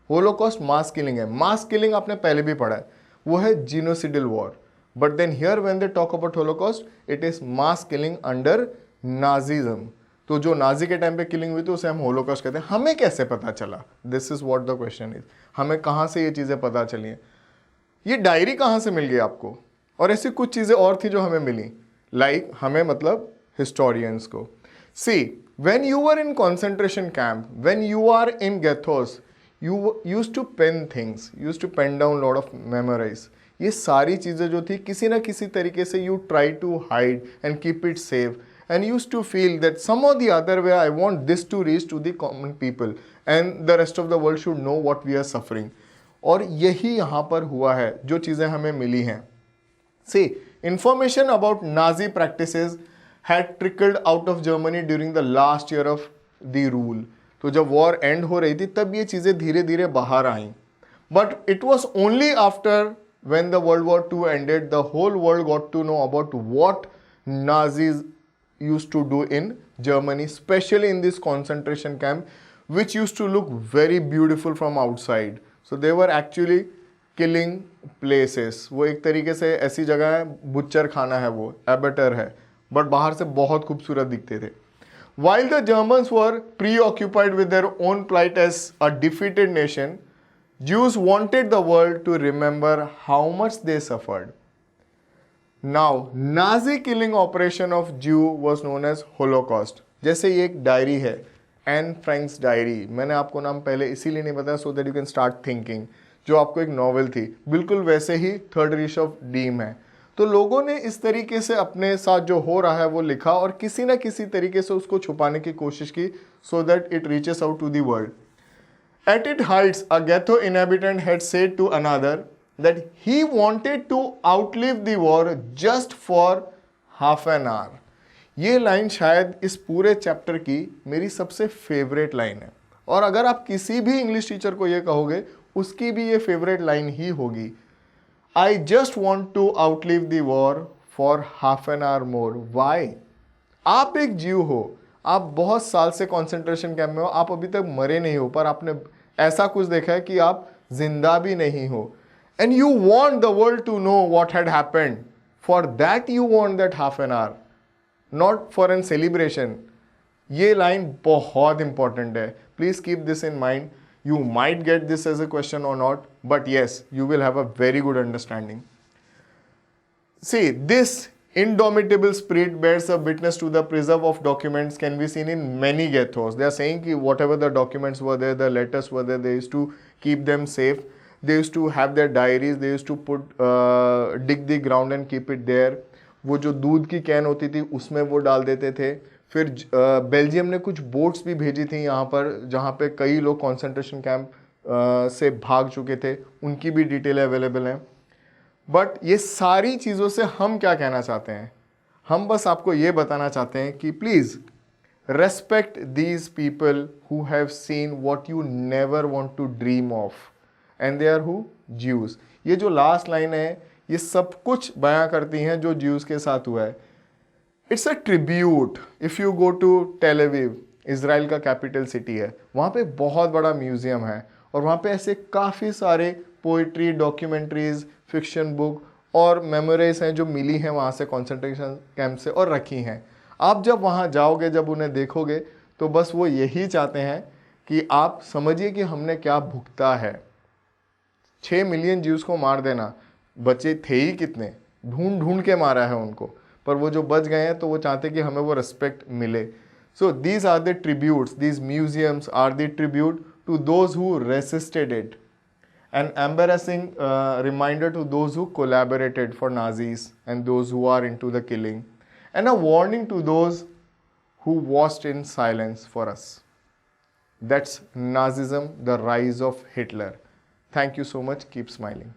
Holocaust mass killing है. मास किलिंग आपने पहले भी पढ़ा है, वो है genocidal war. But then here when they talk about Holocaust, it is mass killing under Nazism. तो जो नाजी के टाइम पे किलिंग हुई थी उसे हम होलोकॉस्ट कहते हैं. हमें कैसे पता चला? This is what the question is. हमें कहाँ से ये चीज़ें पता चली हैं? ये डायरी कहाँ से मिल गई आपको? और ऐसी कुछ चीज़ें और थी जो हमें मिली, लाइक हमें मतलब हिस्टोरियंस को. See, when you were in concentration camp, when you are in ghettos, you used to pen things, used to pen down lot of memorise. ये सारी चीज़ें जो थी किसी ना किसी तरीके से you try to hide and keep it safe, and used to feel that some or the other way I want this to reach to the common people and the rest of the world should know what we are suffering. और यही यहाँ पर हुआ है, जो चीज़ें हमें मिली हैं. See, information about Nazi practices had trickled out of Germany during the last year of the rule. तो जब वॉर एंड हो रही थी तब ये चीज़ें धीरे धीरे बाहर आईं. But it was only after when the World War II ended, the whole world got to know about what Nazis used to do in Germany, especially in this concentration camp, which used to look very beautiful from outside. So they were actually killing places. वो एक तरीके से ऐसी जगह है, butcher खाना है, वो एबेटर है, बट बाहर से बहुत खूबसूरत दिखते थे. While the Germans were preoccupied with their own plight as a defeated nation, Jews wanted the world to remember how much they suffered. Now Nazi killing operation of ज्यू वॉज नोन एज होलोकॉस्ट। जैसे ये एक diary है, N Franks diary, मैंने आपको नाम पहले इसीलिए नहीं बताया so that you can start thinking, जो आपको एक नॉवेल थी, बिल्कुल वैसे ही थर्ड रिच ऑफ डीम है। तो लोगों ने इस तरीके से अपने साथ जो हो रहा है वो लिखा और किसी ना किसी तरीके से उसको छुपाने की कोशिश की so that it reaches out to the world. At its heights, a ghetto inhabitant had said to another that he wanted to outlive the war just for half an hour. ये लाइन शायद इस पूरे chapter की मेरी सबसे favourite line है, और अगर आप किसी भी इंग्लिश टीचर को ये कहोगे उसकी भी ये फेवरेट लाइन ही होगी। I just want to outlive the war for half an hour more. Why? आप एक जीव हो, आप बहुत साल से कॉन्सेंट्रेशन कैंप में हो, आप अभी तक मरे नहीं हो, पर आपने ऐसा कुछ देखा है कि आप जिंदा भी नहीं हो, and you want the world to know what had happened. For that you want that half an hour, not for an celebration. ये लाइन बहुत इंपॉर्टेंट है, please keep this in mind. You might get this as a question or not, but yes, you will have a very good understanding. See, this indomitable spirit bears a witness to the preserve of documents can be seen in many ghettos. They are saying that whatever the documents were there, the letters were there, they used to keep them safe. They used to have their diaries, they used to dig the ground and keep it there. वो जो दूध की can होती थी उसमें वो डाल देते थे। फिर बेल्जियम ने कुछ बोट्स भी भेजी थी यहाँ पर, जहाँ पे कई लोग कॉन्सेंट्रेशन कैंप से भाग चुके थे, उनकी भी डिटेल अवेलेबल हैं। बट ये सारी चीज़ों से हम क्या कहना चाहते हैं? हम बस आपको ये बताना चाहते हैं कि please respect these people who have seen what you never want to dream of, and they are who? Jews. ये जो लास्ट लाइन है ये सब कुछ बयां करती हैं जो ज्यूज़ के साथ हुआ है। It's a tribute. If you go to Tel Aviv, Israel का कैपिटल सिटी है, वहाँ पे बहुत बड़ा म्यूज़ियम है और वहाँ पे ऐसे काफ़ी सारे पोइट्री, डॉक्यूमेंट्रीज, फिक्शन बुक और मेमोरीज हैं जो मिली हैं वहाँ से कॉन्सेंट्रेशन कैंप से और रखी हैं। आप जब वहाँ जाओगे, जब उन्हें देखोगे, तो बस वो यही चाहते हैं कि आप समझिए कि हमने क्या भुगता है। 6 मिलियन ज्यूज़ को मार देना, बचे थे ही कितने, ढूंढ ढूंढ के मारा है उनको, पर वो जो बच गए हैं तो वो चाहते कि हमें वो रिस्पेक्ट मिले। So these are the tributes, these museums are the tribute to those who resisted it, an embarrassing reminder to those who collaborated for Nazis and those who are into the killing, and a warning to those who watched in silence for us. That's Nazism, the rise of Hitler. Thank you so much. Keep smiling.